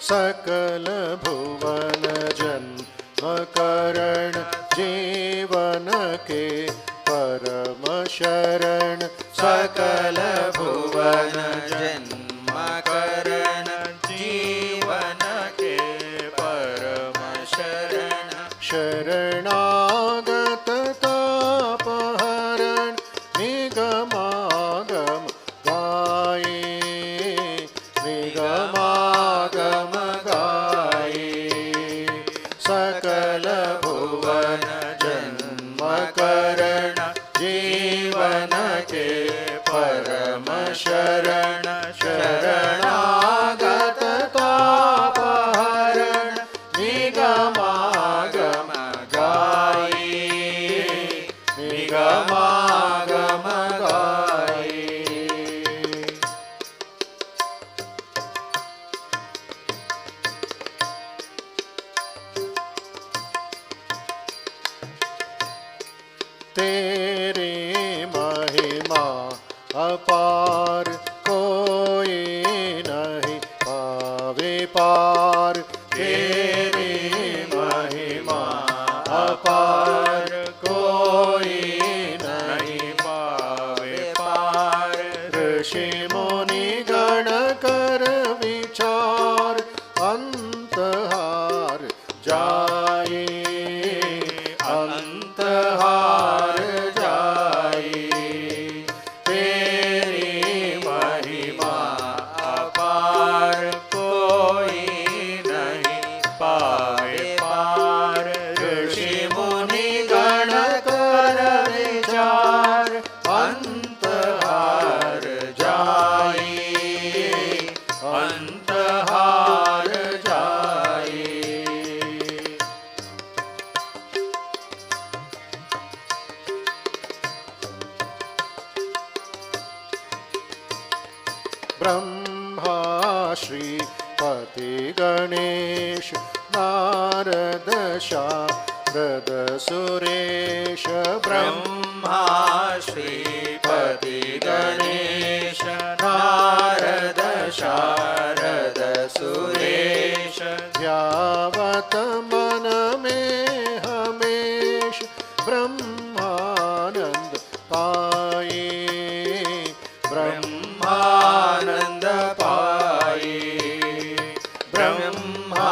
सकल भुवन जन्म करण जीवन के परम शरण सकल भुवन जन्म करण जीवन के परम शरण शरणागत तापहरण निगमागम गाये निगमागम गाये सकल भुवन जन्म करण जीवन के परम शरण शरणागत तापहरण निगमागम गाये निगमागम गाये तेरी महिमा अपार कोई नहीं पावे पार तेरी महिमा अपार कोई नहीं पावे पार ऋषि मुनि गण कर विचार अंतहार जाए अंतहार जाए तेरी महिमा अपार कोई नहीं पावे पार ऋषि मुनि गण कर विचार अंतहार जाए अंतहार जाए ब्रह्मा श्रीपति गणेश नारद शारद सुरेश ब्रह्मा श्रीपति गणेश नारद शारद सुरेश ध्यावत मन में हमेश ब्रह्मानंद पाए ब्रह्मानंद पाए ब्रह्मा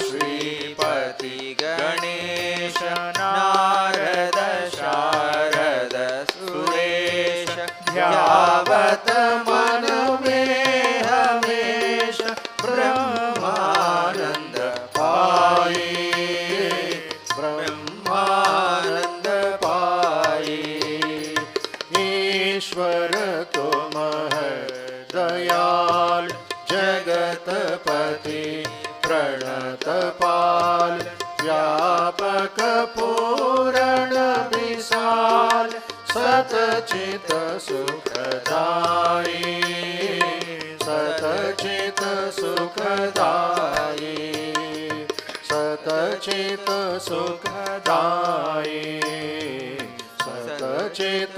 श्रीपति गणेश नारद शारद सुरेश ध्यावत मन में हमेश ब्रह्मानंद पाए ब्रह्मानंद पाए ईश्वर तुम है दयाल जगतपति प्रणतपाल व्यापक पूर्ण विशाल सतचित सुखदायी सतचित सुखदायी सतचित सुखदायी सतचित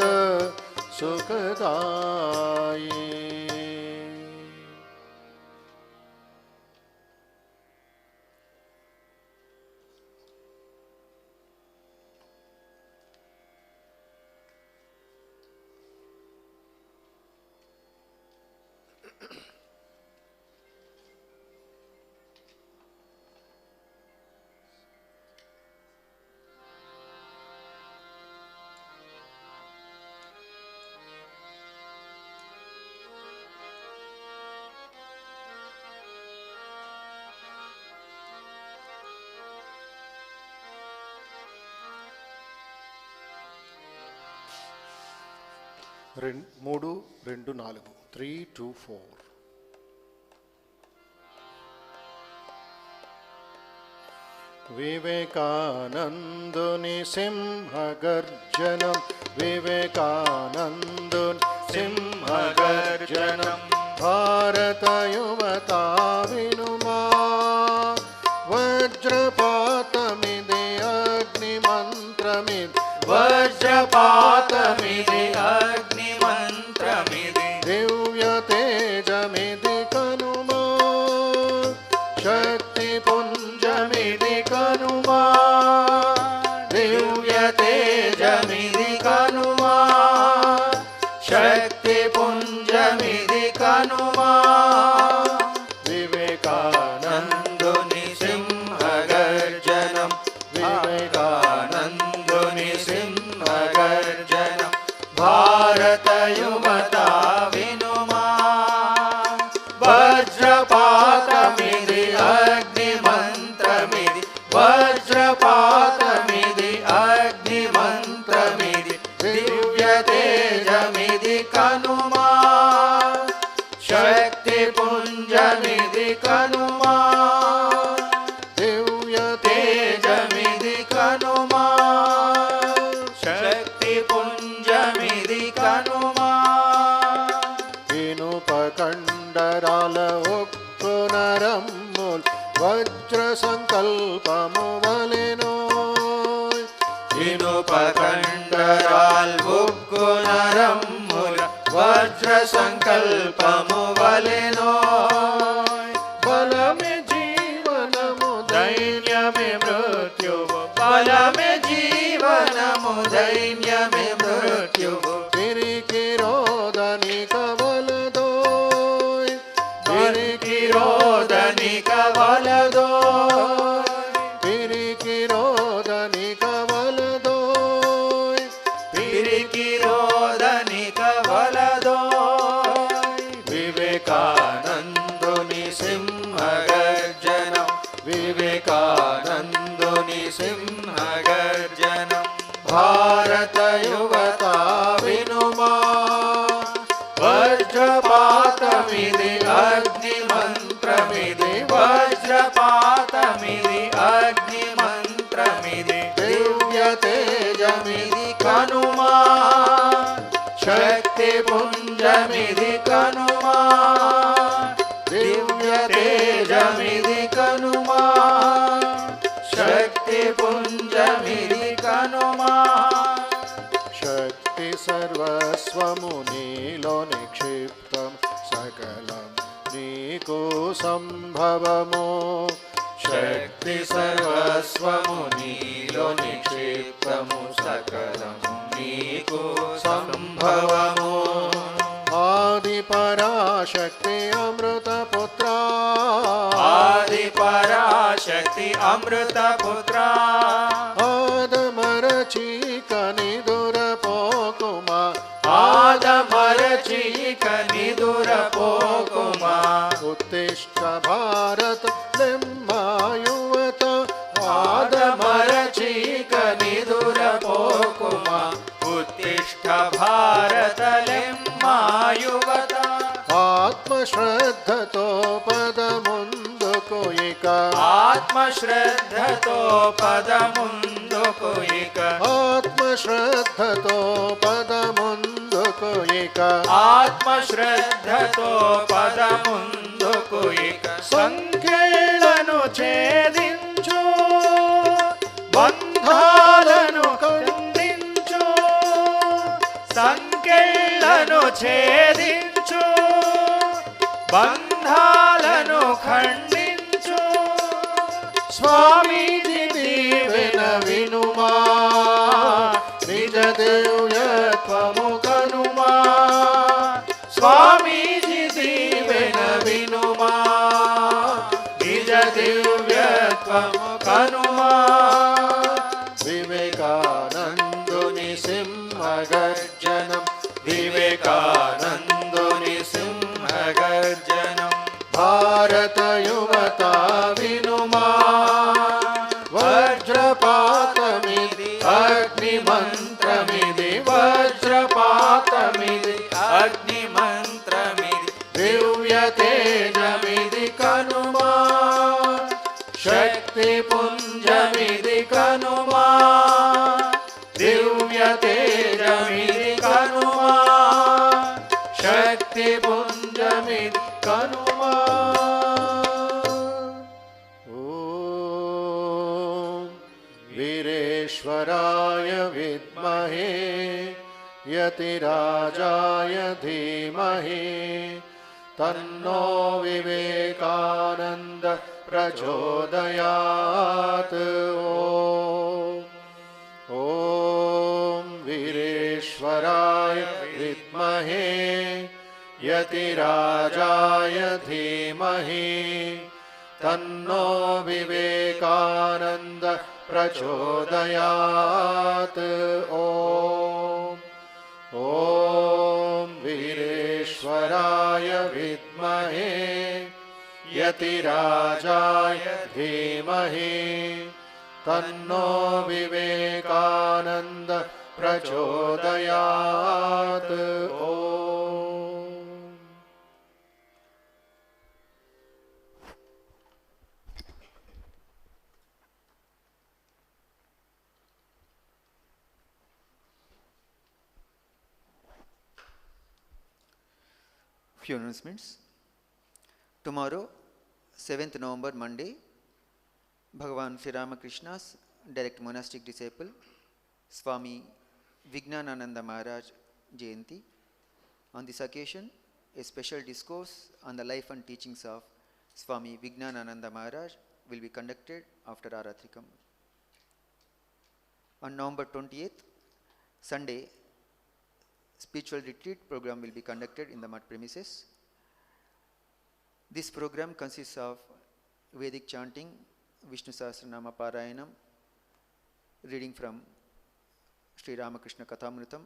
सुखदायी 3, 2, 4. 3, 2, 4. వివేకానందుని సింహగర్జనం, వివేకానందుని సింహగర్జనం, భారత యువత వినుమా, వజ్రపాతమిది అగ్నిమంత్రమిది, వజ్రపాతమిది అగ్నిమంత్రమిది, దివ్య తేజమిది కనుమా, శక్తి పుంజమిది కనుమా, దివ్య తేజమిది కనుమా, శక్తి పుంజమిది కనుమా, వివేకానందుని సింహగర్జనం, వివేకానందుని సింహగర్జనం, భారత యువత వినుమా, వజ్రపాతమిది అగ్నిమంత్రమిది, వజ్రపాతమిది అగ్నిమంత్రమిది, దివ్య తేజమిది కనుమా, శక్తి పుంజమిది కనుమా, దివ్య తేజమిది కనుమా, శక్తి పుంజమిది కనుమా, ఇనుపకండరాల ఉక్కు నరమ్ముల్ వజ్ర సంకల్పము వలెనో, ఇనుపకండరాల్ ఉక్కు నరమ్ముల వజ్ర సంకల్పము వలెనో, బలమే జీవనము దైన్యమే మృత్యువు, బలమే జీవనము దైన్యమే మృత్యువు, తిరిగి రోదని కవలదోయ్, తిరిగి రోదని కవలదో, తిరిగి రోదని కవలదోయ్, తిరిగి రోదని కవలదో, వివేకానందుని సింహగర్జనం, వివేకానందుని సింహగర్జనం, భారత యువత వినుమా, వజ్రపాతమిది అగ్నిమంత్రమిది, వజ్రపాతమిది అగ్నిమంత్రమిది, దివ్య తేజమిది కనుమా, శక్తి పుంజమిది కనుమా, దివ్య తేజమిది కనుమా, శక్తి పుంజమిది కనుమా, శక్తి సర్వస్వము నీలో నిక్షిప్తం, సకలం నీకు సంభవము, శక్తి సర్వస్వము నీలో నిక్షిప్తము, సకలము నీకు సంభవము, ఆది పరాశక్తి అమృత పుత్ర, ఆది పరాశక్తి అమృత పుత్ర, ఆదమరచీక నిదుర పోకుమా, ఆదమరచీక నిదుర పోకుమా, ఉత్తిష్ట భారత లెమ్మాయువత, ఆదమరచీక నిదుర పోకుమా, ఉత్తిష్ట భారతలెమ్మా యువత, ఆత్మశ్రద్ధతో పదముందుకు ఇక, ఆత్మశ్రద్ధతో పదముందుకు ఇక, ఆత్మశ్రద్ధతో పదముందుకు ఇక, ఆత్మశ్రద్ధతో పదముందుకు ఇక, సంఖ్యలను ఛేదించు, బంధాలను ఖండించు, సంఖ్యలను ఛేదించు, బంధాలను ఖండించు, స్వామీజీ దీవెన వినుమా, నిజ దివ్యత్వము కనుమా, స్వామీజీ దీవెన వినుమా, నిజ దివ్యత్వము కనుమా, వివేకానందుని సింహగర్జనం, వివేకానందుని సింహగర్జనం, భారత యువత వినుమా, వజ్రపాతమిది అగ్నిమంత్రమిది, వజ్రపాతమిది దివ్య తేజమిది కనుమా శక్తి పుంజమిది కనుమా ఓం వీరేశ్వరాయ విద్మహే యతిరాజాయ ధీమహి తన్నో వివేకానంద ప్రచోదయాత్ ఓం వీరేశ్వరాయ విద్మహే యతిరాజాయ ధీమహి తన్నో వివేకానంద ప్రచోదయాత్ ఓం వీరేశ్వరాయ విద్మహే యతిరాజాయ ధీమహి తన్నో వివేకానంద ప్రచోదయాత్ Few announcements. Tomorrow, 7th November, Monday, Bhagavan Sri Ramakrishna's direct monastic disciple, Swami Vivekananda Maharaj Jayanti. On this occasion, a special discourse on the life and teachings of Swami Vivekananda Maharaj will be conducted after Aaratrikam. On November 28th, Sunday, spiritual retreat program will be conducted in the Mutt premises. This program consists of Vedic chanting, Vishnu Sahasranama Parayanam, reading from Sri Ramakrishna Kathamritam,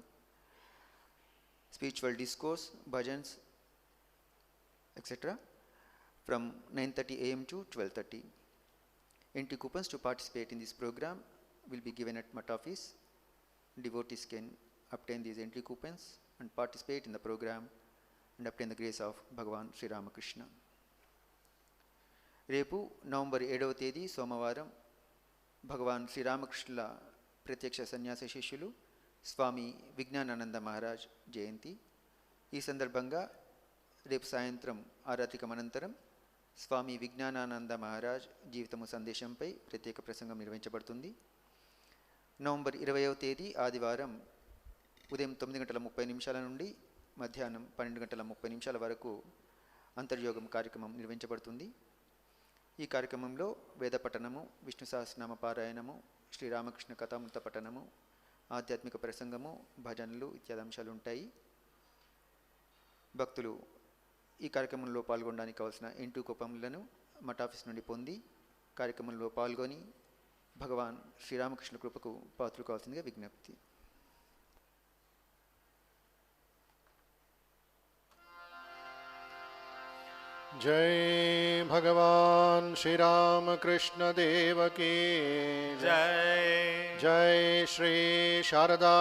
spiritual discourse, bhajans, etc. from 9:30 a.m. to 12:30. Entry coupons to participate in this program will be given at Mutt office. Devotees can obtain these entry coupons and participate in the program and obtain the grace of Bhagavan Sri Ramakrishna. రేపు November 7వ తేదీ సోమవారం భగవాన్ శ్రీరామకృష్ణుల ప్రత్యక్ష సన్యాస శిష్యులు స్వామి విజ్ఞానానంద మహారాజ్ జయంతి. ఈ సందర్భంగా రేపు సాయంత్రం ఆరాత్రికం అనంతరం స్వామి విజ్ఞానానంద మహారాజ్ జీవితము సందేశంపై ప్రత్యేక ప్రసంగం నిర్వహించబడుతుంది. నవంబర్ 20వ తేదీ ఆదివారం ఉదయం 9:30 నుండి మధ్యాహ్నం 12:30 వరకు అంతర్యోగం కార్యక్రమం నిర్వహించబడుతుంది. ఈ కార్యక్రమంలో వేద పఠనము, విష్ణు సహస్రనామ పారాయణము, శ్రీరామకృష్ణ కథామృత పఠనము, ఆధ్యాత్మిక ప్రసంగము, భజనలు ఇత్యాది అంశాలు ఉంటాయి. భక్తులు ఈ కార్యక్రమంలో పాల్గొనడానికి కావాల్సిన ఎంట్రీ కూపన్లను మఠ్ ఆఫీస్ నుండి పొంది కార్యక్రమంలో పాల్గొని భగవాన్ శ్రీరామకృష్ణ కృపకు పాత్రలు కావాల్సిందిగా విజ్ఞప్తి. जय भगवान श्री रामकृष्ण देव की जय जय श्री शारदा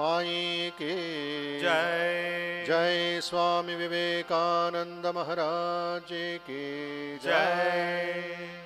माई की जय जय स्वामी विवेकानंद महाराज की जय